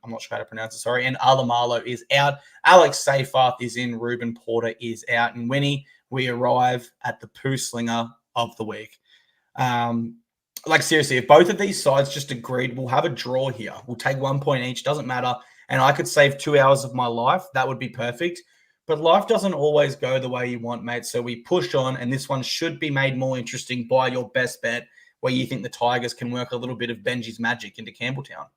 I'm not sure how to pronounce it, sorry. And Alamalo is out. Alex Seyfarth is in. Ruben Porter is out. And Winnie, we arrive at the poo slinger of the week. Seriously, if both of these sides just agreed, we'll have a draw here. We'll take 1 point each. Doesn't matter. And I could save 2 hours of my life. That would be perfect. But life doesn't always go the way you want, mate. So we push on. And this one should be made more interesting by your best bet, where you think the Tigers can work a little bit of Benji's magic into Campbelltown.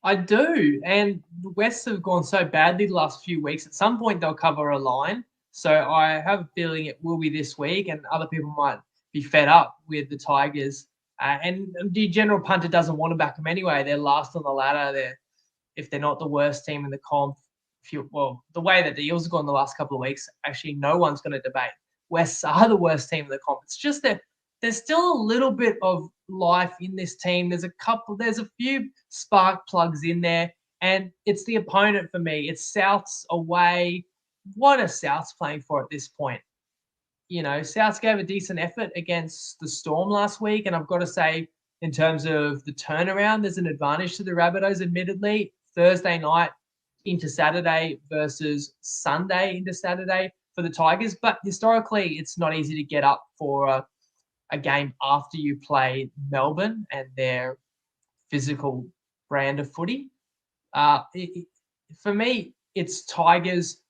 I do. And the Wests have gone so badly the last few weeks. At some point, they'll cover a line. So I have a feeling it will be this week, and other people might be fed up with the Tigers. And the general punter doesn't want to back them anyway. They're last on the ladder. If they're not the worst team in the comp, the way that the Eels have gone the last couple of weeks, actually no one's going to debate. Wests are the worst team in the comp. It's just that there's still a little bit of life in this team. There's a few spark plugs in there, and it's the opponent for me. It's Souths away. What are Souths playing for at this point? Souths gave a decent effort against the Storm last week, and I've got to say, in terms of the turnaround, there's an advantage to the Rabbitohs, admittedly. Thursday night into Saturday versus Sunday into Saturday for the Tigers, but historically, it's not easy to get up for a game after you play Melbourne and their physical brand of footy. For me, it's Tigers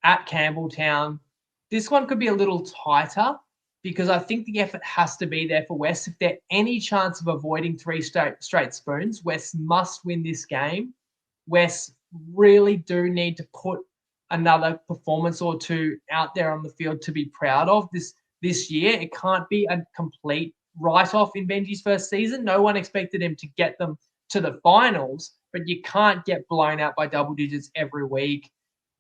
at Campbelltown. This one could be a little tighter, because I think the effort has to be there for West. If there's any chance of avoiding three straight spoons, West must win this game. West really do need to put another performance or two out there on the field to be proud of this year. It can't be a complete write-off in Benji's first season. No one expected him to get them to the finals, but you can't get blown out by double digits every week.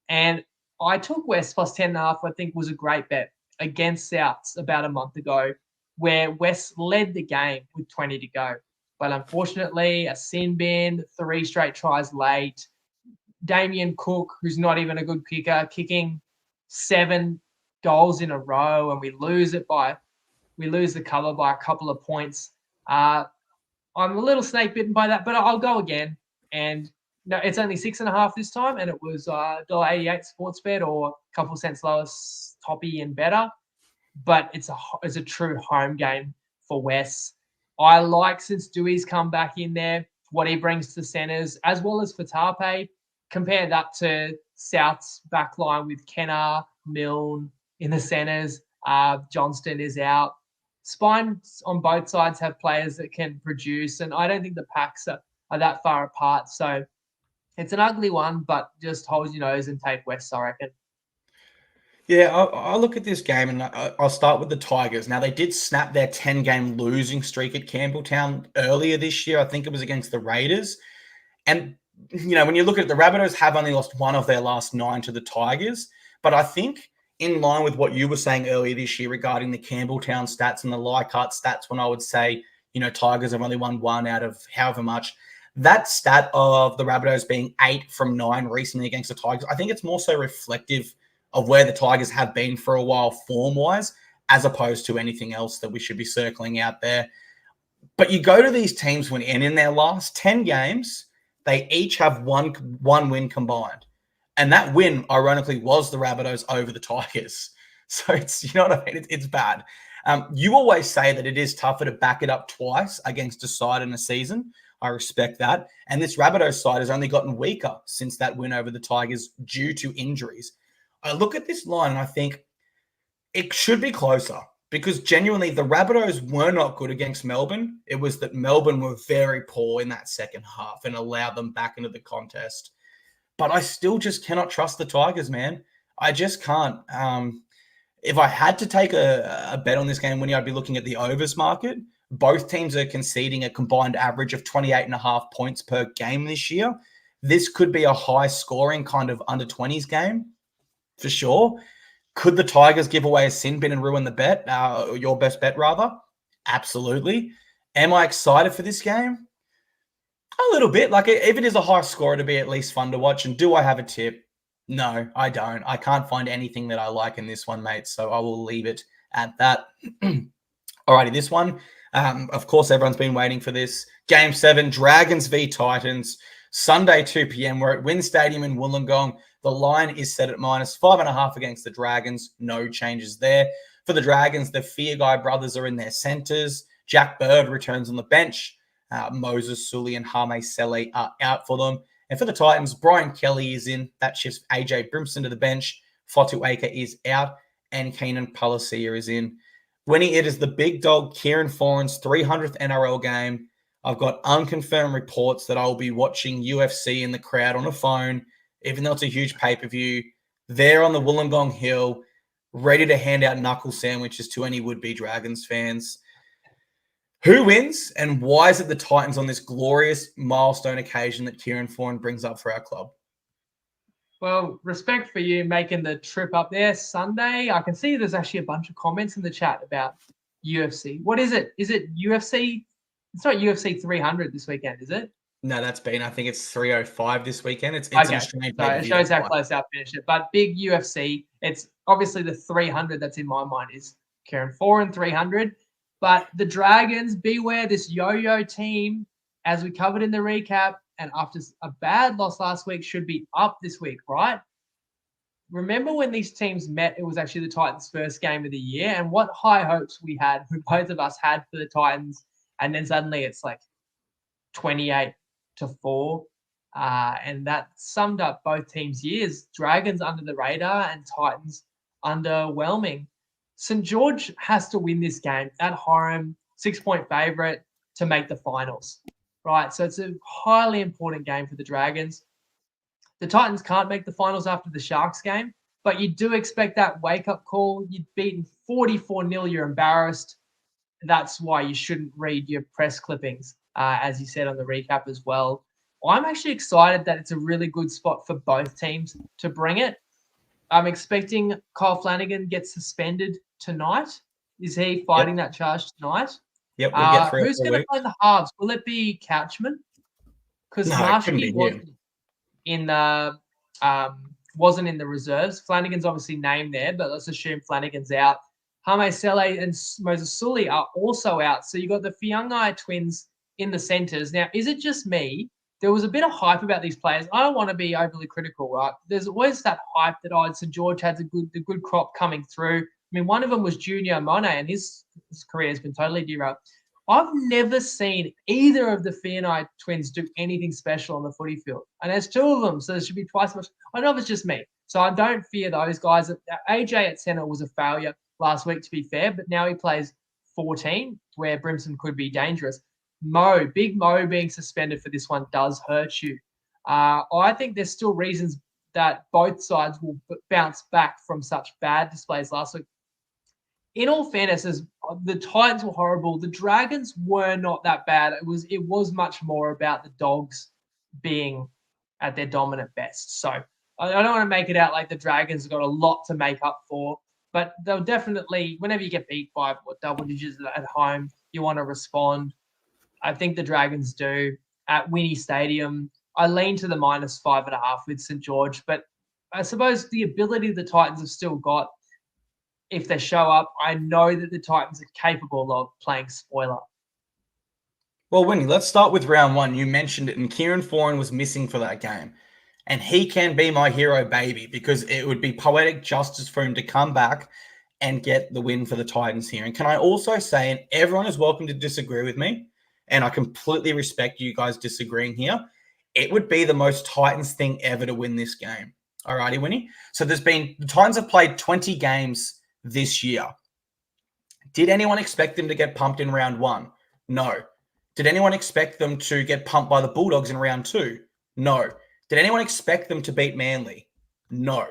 And I took West plus 10.5, I think was a great bet against Souths about a month ago, where West led the game with 20 to go. But unfortunately, a sin bin, 3 straight tries late. Damien Cook, who's not even a good kicker, kicking 7 goals in a row, and we lose the cover by a couple of points. I'm a little snake bitten by that, but I'll go again. And no, it's only 6.5 this time, and it was $1.88 sports bet, or a couple cents lower, toppy and better. But it's a true home game for West. I like, since Dewey's come back in there, what he brings to the centres, as well as for Fatape. Compare that to South's backline with Kenner, Milne in the centres. Johnston is out. Spines on both sides have players that can produce, and I don't think the packs are that far apart. So it's an ugly one, but just hold your nose and take West, I reckon. Yeah, I'll look at this game, and I'll start with the Tigers. Now, they did snap their 10-game losing streak at Campbelltown earlier this year. I think it was against the Raiders. And, when you look at it, the Rabbitohs have only lost 1 of their last 9 to the Tigers. But I think, in line with what you were saying earlier this year regarding the Campbelltown stats and the Leichhardt stats, when I would say, Tigers have only won 1 out of however much, that stat of the Rabbitohs being 8 from 9 recently against the Tigers, I think it's more so reflective of where the Tigers have been for a while form-wise, as opposed to anything else that we should be circling out there. But you go to these teams and in their last 10 games, they each have one win combined. And that win, ironically, was the Rabbitohs over the Tigers. So it's, you know what I mean? It's bad. You always say that it is tougher to back it up twice against a side in a season. I respect that. And this Rabbitohs side has only gotten weaker since that win over the Tigers due to injuries. I look at this line and I think it should be closer, because genuinely the Rabbitohs were not good against Melbourne. It was that Melbourne were very poor in that second half and allowed them back into the contest. But I still just cannot trust the Tigers, man. I just can't. If I had to take a bet on this game, Winnie, I'd be looking at the overs market. Both teams are conceding a combined average of 28.5 points per game this year. This could be a high-scoring kind of under-20s game, for sure. Could the Tigers give away a sin bin and ruin the bet? Your best bet, rather? Absolutely. Am I excited for this game? A little bit. Like, if it is a high score, it'll be at least fun to watch. And do I have a tip? No, I don't. I can't find anything that I like in this one, mate. So I will leave it at that. Alrighty, this one. Of course, everyone's been waiting for this. Game 7, Dragons v Titans. Sunday, 2 p.m. We're at Wynn Stadium in Wollongong. The line is set at -5.5 against the Dragons. No changes there. For the Dragons, the Fear Guy brothers are in their centres. Jack Bird returns on the bench. Moses Sully and Hame Sele are out for them. And for the Titans, Brian Kelly is in. That shifts AJ Brimson to the bench. Fotuaker is out. And Keenan Palacia is in. Winnie, it is the big dog Kieran Foran's 300th NRL game. I've got unconfirmed reports that I'll be watching UFC in the crowd on a phone, even though it's a huge pay-per-view. There on the Wollongong Hill, ready to hand out knuckle sandwiches to any would-be Dragons fans. Who wins, and why is it the Titans on this glorious milestone occasion that Kieran Foran brings up for our club? Well, respect for you making the trip up there Sunday. I can see there's actually a bunch of comments in the chat about UFC. What is it? Is it UFC? It's not UFC 300 this weekend, is it? No, that's been, I think it's 305 this weekend. It's okay. an Australian so it shows how close I finished it. But big UFC, it's obviously the 300 that's in my mind is Kieran Foran 300. But the Dragons, beware this yo-yo team, as we covered in the recap, and after a bad loss last week, should be up this week, right? Remember when these teams met, it was actually the Titans' first game of the year, and what high hopes we had, who both of us had for the Titans, and then suddenly it's like 28-4, and that summed up both teams' years. Dragons under the radar and Titans underwhelming. St. George has to win this game at home, 6-point favourite to make the finals, right? So it's a highly important game for the Dragons. The Titans can't make the finals after the Sharks game, but you do expect that wake-up call. You've beaten 44-0, you're embarrassed. That's why you shouldn't read your press clippings, as you said on the recap as well. I'm actually excited that it's a really good spot for both teams to bring it. I'm expecting Kyle Flanagan gets suspended tonight. Is he fighting that charge tonight? Yep, we get 3 or 4 who's going to weeks. play the halves? Will it be Couchman? Because No, it couldn't be him. wasn't in the reserves. Flanagan's obviously named there, but let's assume Flanagan's out. Hame Sele and Moses Sully are also out. So you got the Fiangai twins in the centres. Now, is it just me? There was a bit of hype about these players. I don't want to be overly critical, right? There's always that hype that St. George has a good crop coming through. I mean, one of them was Junior Monet, and his career has been totally derailed. I've never seen either of the Fiangai twins do anything special on the footy field. And there's 2 of them, so there should be twice as much. I know if it's just me. So I don't fear those guys. AJ at centre was a failure last week, to be fair, but now he plays 14, where Brimson could be dangerous. Big Mo being suspended for this one does hurt you. I think there's still reasons that both sides will bounce back from such bad displays last week. In all fairness, as the Titans were horrible, the Dragons were not that bad. It was much more about the Dogs being at their dominant best. So I don't want to make it out like the Dragons have got a lot to make up for, but they'll definitely, whenever you get beat by double digits at home, you want to respond. I think the Dragons do at Winnie Stadium. I lean to the -5.5 with St. George, but I suppose the ability the Titans have still got, if they show up, I know that the Titans are capable of playing spoiler. Well, Winnie, let's start with round 1. You mentioned it, and Kieran Foran was missing for that game. And he can be my hero baby because it would be poetic justice for him to come back and get the win for the Titans here. And can I also say, and everyone is welcome to disagree with me, and I completely respect you guys disagreeing here, it would be the most Titans thing ever to win this game. All righty, Winnie? So the Titans have played 20 games this year. Did anyone expect them to get pumped in round 1? No. Did anyone expect them to get pumped by the Bulldogs in round 2? No. Did anyone expect them to beat Manly? No.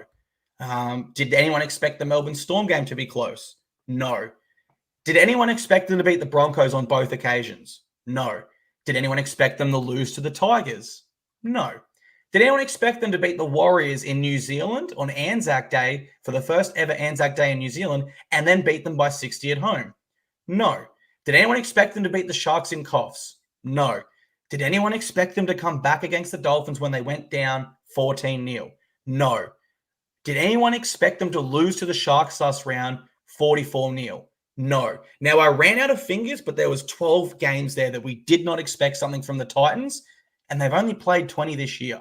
Did anyone expect the Melbourne Storm game to be close? No. Did anyone expect them to beat the Broncos on both occasions? No. Did anyone expect them to lose to the Tigers? No. Did anyone expect them to beat the Warriors in New Zealand on Anzac Day for the first ever Anzac Day in New Zealand and then beat them by 60 at home? No. Did anyone expect them to beat the Sharks in Coffs? No. Did anyone expect them to come back against the Dolphins when they went down 14-0? No. Did anyone expect them to lose to the Sharks last round 44-0? No. Now, I ran out of fingers, but there was 12 games there that we did not expect something from the Titans, and they've only played 20 this year.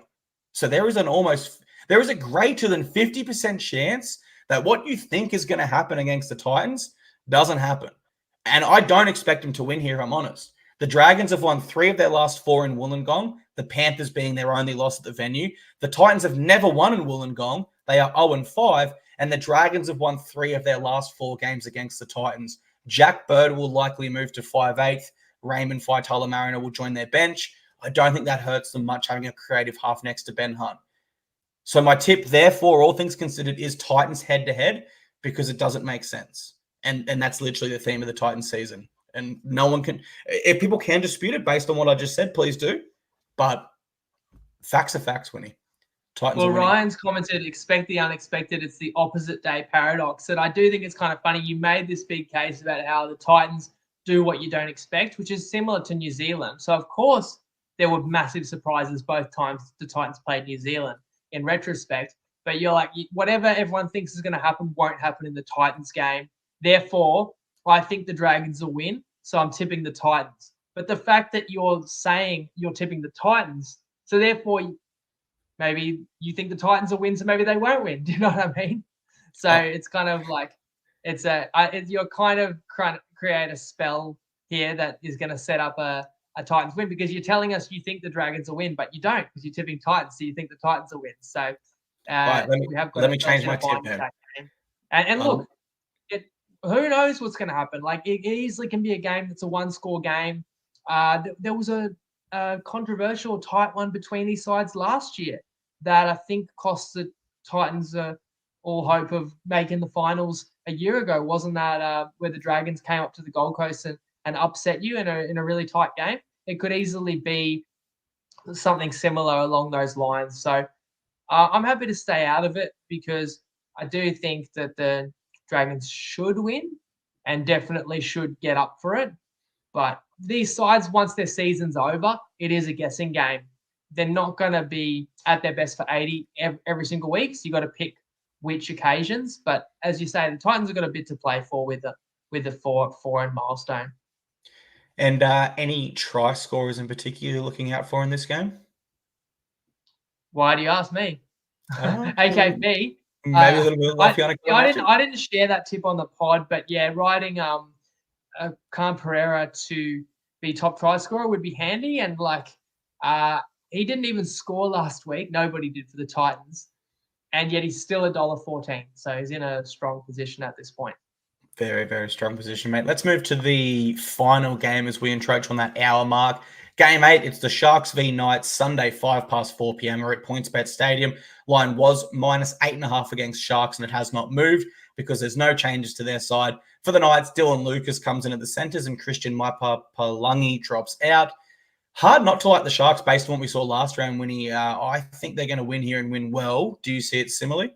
So there is a greater than 50% chance that what you think is going to happen against the Titans doesn't happen. And I don't expect them to win here, if I'm honest. The Dragons have won 3 of their last 4 in Wollongong, the Panthers being their only loss at the venue. The Titans have never won in Wollongong. They are 0-5, and the Dragons have won 3 of their last 4 games against the Titans. Jack Bird will likely move to 5'8". Raymond Faitala-Mariner will join their bench. I don't think that hurts them much having a creative half next to Ben Hunt. So my tip, therefore, all things considered, is Titans head-to-head because it doesn't make sense. And that's literally the theme of the Titans season. And no one can – if people can dispute it based on what I just said, please do. But facts are facts, Winnie. Titans well, Ryan's commented, expect the unexpected. It's the opposite day paradox. And I do think it's kind of funny. You made this big case about how the Titans do what you don't expect, which is similar to New Zealand. So, of course, there were massive surprises both times the Titans played New Zealand in retrospect. But you're like, whatever everyone thinks is going to happen won't happen in the Titans game. Therefore, I think the Dragons will win, so I'm tipping the Titans. But the fact that you're saying you're tipping the Titans, so therefore maybe you think the Titans will win, so maybe they won't win. Do you know what I mean? So it's kind of like you're kind of trying to create a spell here that is going to set up a Titans win because you're telling us you think the Dragons will win, but you don't because you're tipping Titans, so you think the Titans will win. So let me change my tip here. And look, who knows what's going to happen? Like, it easily can be a game that's a one-score game. There was a controversial tight one between these sides last year that I think cost the Titans all hope of making the finals a year ago. Wasn't that where the Dragons came up to the Gold Coast and upset you in a really tight game? It could easily be something similar along those lines. So I'm happy to stay out of it because I do think that the Dragons should win and definitely should get up for it. But these sides, once their season's over, it is a guessing game. They're not going to be at their best for 80 every single week. So you got to pick which occasions. But as you say, the Titans have got a bit to play for with the four-and milestone. And any try scorers in particular you're looking out for in this game? Why do you ask me? AKP. Maybe a little bit off. I didn't share that tip on the pod, but yeah, riding Khan Pereira to be top try scorer would be handy. And he didn't even score last week. Nobody did for the Titans, and yet he's still $1.14. So he's in a strong position at this point. Very, very strong position, mate. Let's move to the final game as we encroach on that hour mark. Game 8, it's the Sharks v Knights, Sunday, 4 p.m. We're at PointsBet Stadium. Line was -8.5 against Sharks, and it has not moved because there's no changes to their side. For the Knights, Dylan Lucas comes in at the centres and Christian Maipapalangi drops out. Hard not to like the Sharks based on what we saw last round, Winnie. I think they're going to win here and win well. Do you see it similarly?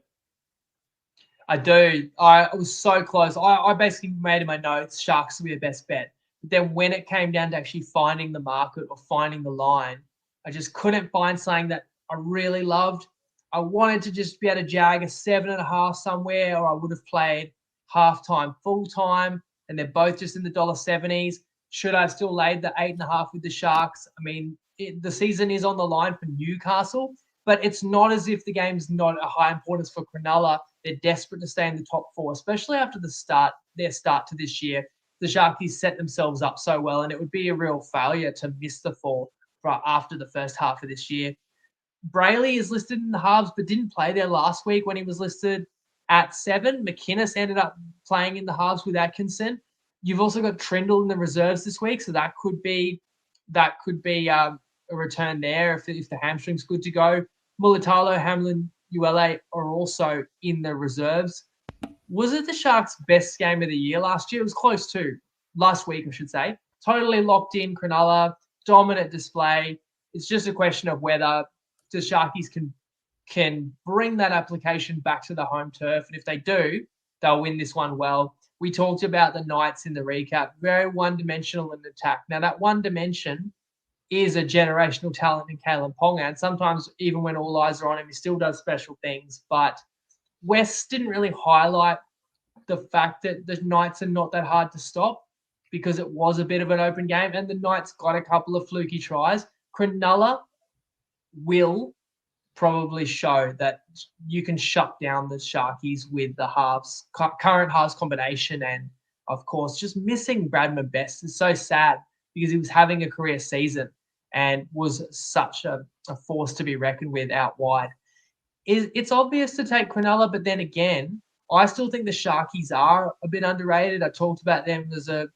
I do. I was so close. I basically made in my notes Sharks will be the best bet. But then when it came down to actually finding the market or finding the line, I just couldn't find something that I really loved. I wanted to just be able to jag a 7.5 somewhere, or I would have played halftime, full time, and they're both just in the $70s. Should I have still laid the 8.5 with the Sharks? I mean, the season is on the line for Newcastle, but it's not as if the game's not a high importance for Cronulla. They're desperate to stay in the top 4, especially after their start to this year. The Sharkies set themselves up so well, and it would be a real failure to miss the 4 after the first half of this year. Brayley is listed in the halves, but didn't play there last week when he was listed at 7. McInnes ended up playing in the halves with Atkinson. You've also got Trindle in the reserves this week, so that could be a return there if the hamstring's good to go. Mulatalo, Hamlin, ULA are also in the reserves. Was it the Sharks' best game of the year last year? It was close to. Last week, I should say. Totally locked in, Cronulla, dominant display. It's just a question of whether the Sharkies can bring that application back to the home turf. And if they do, they'll win this one well. We talked about the Knights in the recap. Very one-dimensional in attack. Now, that one dimension is a generational talent in Kalen Ponga. And sometimes, even when all eyes are on him, he still does special things. But West didn't really highlight the fact that the Knights are not that hard to stop because it was a bit of an open game. And the Knights got a couple of fluky tries. Cronulla will probably show that you can shut down the Sharkies with the current halves combination. And, of course, just missing Bradman Best is so sad because he was having a career season and was such a force to be reckoned with out wide. It's obvious to take Cronulla, but then again, I still think the Sharkies are a bit underrated. I talked about them as a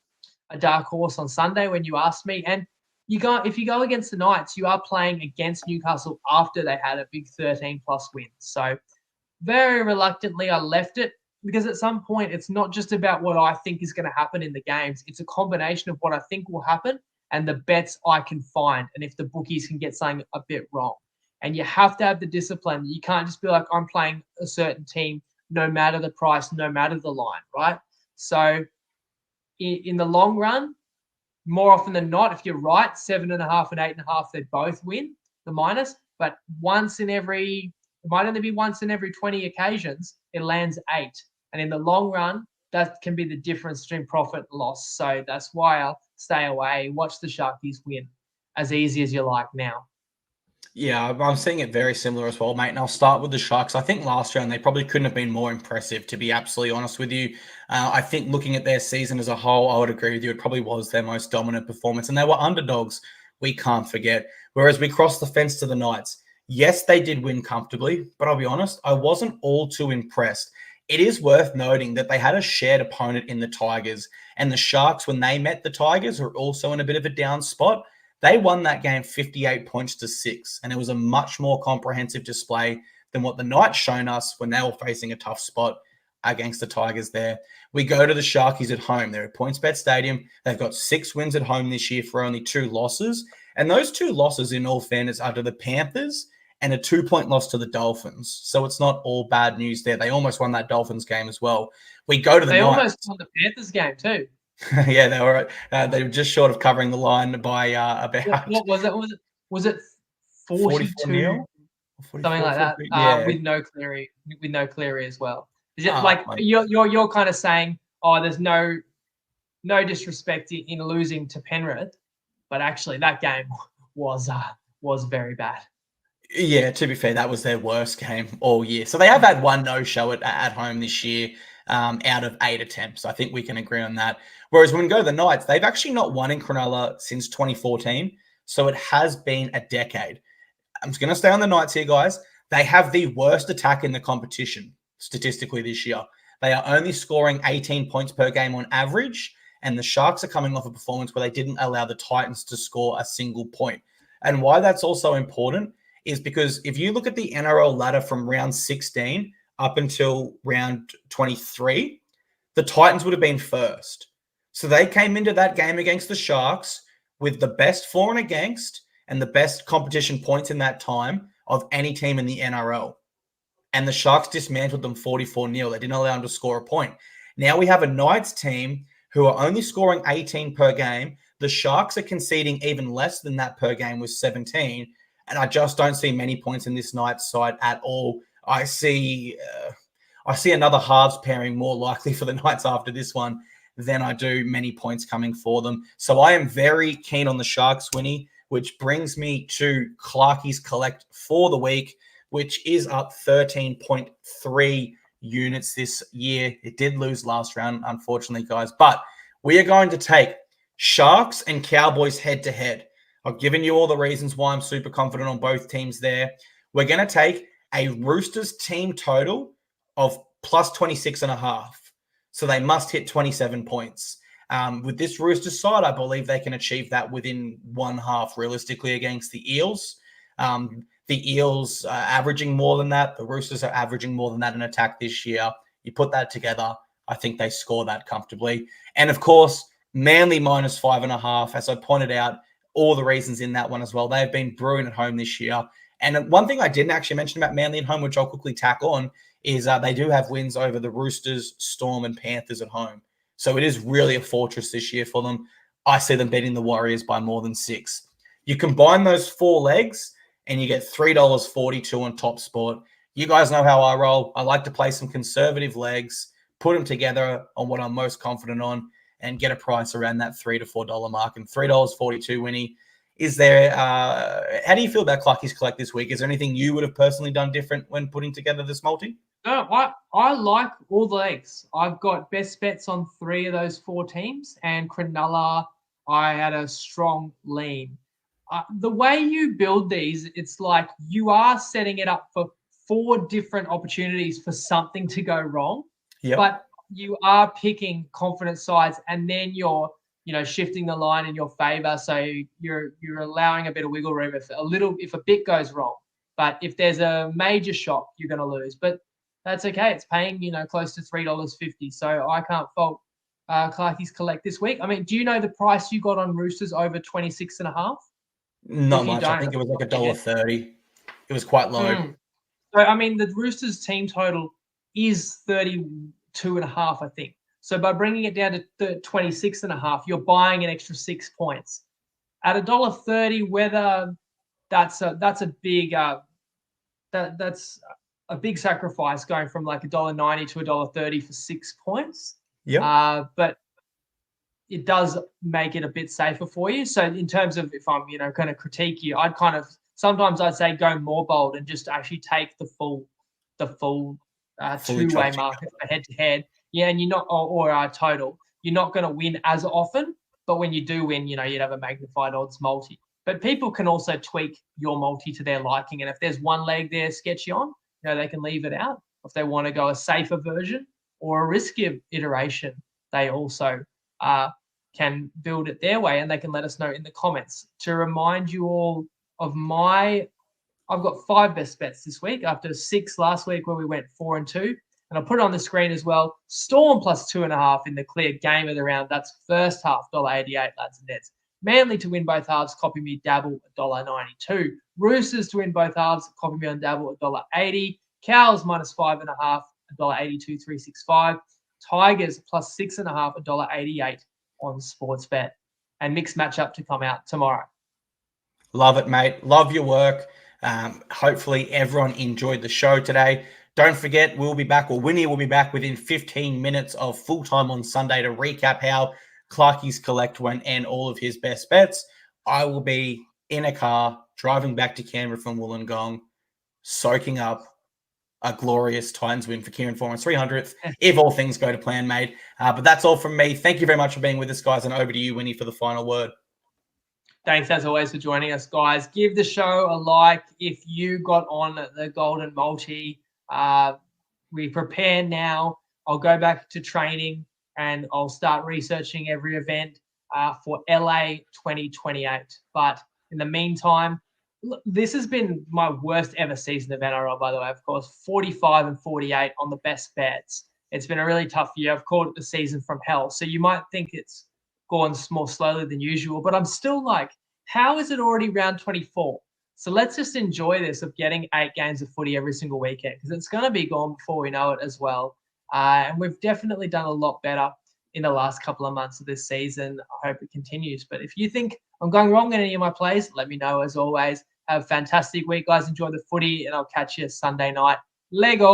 dark horse on Sunday when you asked me. And if you go against the Knights, you are playing against Newcastle after they had a big 13-plus win. So very reluctantly, I left it because at some point, it's not just about what I think is going to happen in the games. It's a combination of what I think will happen and the bets I can find, and if the bookies can get something a bit wrong. And you have to have the discipline. You can't just be like, I'm playing a certain team no matter the price, no matter the line, right? So in the long run, more often than not, if you're right, 7.5 and 8.5, they both win the minus. But it might only be once in every 20 occasions, it lands 8. And in the long run, that can be the difference between profit and loss. So that's why I'll stay away, watch the Sharkies win as easy as you like now. Yeah, I'm seeing it very similar as well, mate. And I'll start with the Sharks. I think last round they probably couldn't have been more impressive, to be absolutely honest with you. I think looking at their season as a whole, I would agree with you. It probably was their most dominant performance. And they were underdogs, we can't forget. Whereas we crossed the fence to the Knights. Yes, they did win comfortably, but I'll be honest, I wasn't all too impressed. it is worth noting that they had a shared opponent in the Tigers, and the Sharks, when they met the Tigers, were also in a bit of a down spot. They won that game 58 points to 6, and it was a much more comprehensive display than what the Knights shown us when they were facing a tough spot against the Tigers there. We go to the Sharkies at home. They're at PointsBet Stadium. They've got 6 wins at home this year for only 2 losses. And those 2 losses, in all fairness, are to the Panthers and a 2-point loss to the Dolphins. So it's not all bad news there. They almost won that Dolphins game as well. We go to the Knights. They almost won the Panthers game too. Yeah, they were just short of covering the line by about. What was it? Was it 42? Something like that. Yeah. With no Cleary as well. Is it you're kind of saying, oh, there's no disrespect in losing to Penrith, but actually that game was very bad. Yeah, to be fair, that was their worst game all year. So they have had 1 no-show at home this year out of 8 attempts. I think we can agree on that. Whereas when we go to the Knights, they've actually not won in Cronulla since 2014. So it has been a decade. I'm just going to stay on the Knights here, guys. They have the worst attack in the competition statistically this year. They are only scoring 18 points per game on average, and the Sharks are coming off a performance where they didn't allow the Titans to score a single point. And why that's also important is because if you look at the NRL ladder from round 16 up until round 23, the Titans would have been first. So they came into that game against the Sharks with the best for and against and the best competition points in that time of any team in the NRL. And the Sharks dismantled them 44-0. They didn't allow them to score a point. Now we have a Knights team who are only scoring 18 per game. The Sharks are conceding even less than that per game with 17. And I just don't see many points in this Knights side at all. I see another halves pairing more likely for the Knights after this one than I do many points coming for them. So I am very keen on the Sharks, Winnie, which brings me to Clarkey's Collect for the week, which is up 13.3 units this year. It did lose last round, unfortunately, guys. But we are going to take Sharks and Cowboys head-to-head. I've given you all the reasons why I'm super confident on both teams there. We're going to take a Roosters team total of plus 26.5. So they must hit 27 points. With this Roosters side, I believe they can achieve that within 1/2 realistically against the Eels. The Eels are averaging more than that. The Roosters are averaging more than that in attack this year. You put that together, I think they score that comfortably. And of course, Manly minus 5.5, as I pointed out, all the reasons in that one as well. They've been brilliant at home this year. And one thing I didn't actually mention about Manly at home, which I'll quickly tack on, is they do have wins over the Roosters, Storm, and Panthers at home. So it is really a fortress this year for them. I see them beating the Warriors by more than 6. You combine those 4 legs, and you get $3.42 on Top Sport. You guys know how I roll. I like to play some conservative legs, put them together on what I'm most confident on, and get a price around that $3 to $4 mark. And $3.42, Winnie. Is there? How do you feel about Clarkey's Collect this week? Is there anything you would have personally done different when putting together this multi? No, I like all the legs. I've got best bets on 3 of those 4 teams, and Cronulla, I had a strong lean. The way you build these, it's like you are setting it up for 4 different opportunities for something to go wrong. Yep. But you are picking confident sides, and then you're shifting the line in your favor. So you're allowing a bit of wiggle room if a bit goes wrong. But if there's a major shock, you're going to lose. But that's okay. It's paying close to $3.50. So I can't fault Clarkey's Collect this week. I mean, do you know the price you got on Roosters over 26.5? Not much. I think it was like $1.30. It was quite low. So I mean, the Roosters team total is 32.5, I think. So by bringing it down to 26.5, you're buying an extra 6 points at $1.30. Whether that's a big that's a big sacrifice going from like $1.90 to $1.30 for 6 points. Yeah. But it does make it a bit safer for you. So in terms of if I'm going to critique you, sometimes I'd say go more bold and just actually take the full two-way market for head-to-head. Yeah, and you're not, or total. You're not going to win as often, but when you do win, you'd have a magnified odds multi. But people can also tweak your multi to their liking, and if there's one leg there sketchy on, they can leave it out. if they want to go a safer version or a riskier iteration, they also can build it their way, and they can let us know in the comments. To remind you all of I've got 5 best bets this week after 6 last week where we went 4 and 2. And I'll put it on the screen as well. Storm plus 2.5 in the clear game of the round. That's first half, $1.88, lads and nets. Manly to win both halves, copy me Dabble, $1.92. Roosters to win both halves, copy me on Dabble, $1.80. Cows minus 5.5, $1.82, 365. Tigers plus 6.5, $1.88 on Sportsbet. And mixed matchup to come out tomorrow. Love it, mate. Love your work. Hopefully everyone enjoyed the show today. Don't forget, we'll be back, or Winnie will be back within 15 minutes of full time on Sunday to recap how Clarkey's collect went and all of his best bets. I will be in a car driving back to Canberra from Wollongong, soaking up a glorious Titans win for Kieran Foran's 300th, if all things go to plan, mate. But that's all from me. Thank you very much for being with us, guys, and over to you, Winnie, for the final word. Thanks, as always, for joining us, guys. Give the show a like if you got on the Golden Multi. We prepare now. I'll go back to training and I'll start researching every event for LA 2028. But in the meantime, look, this has been my worst ever season of NRL, by the way, of course. 45 and 48 on the best bets. It's been a really tough year. I've called it the season from hell. So you might think it's gone more slowly than usual, but I'm still like, how is it already round 24? So let's just enjoy this of getting 8 games of footy every single weekend, because it's going to be gone before we know it as well. And we've definitely done a lot better in the last couple of months of this season. I hope it continues. But if you think I'm going wrong in any of my plays, let me know as always. Have a fantastic week, guys. Enjoy the footy, and I'll catch you Sunday night. Lego.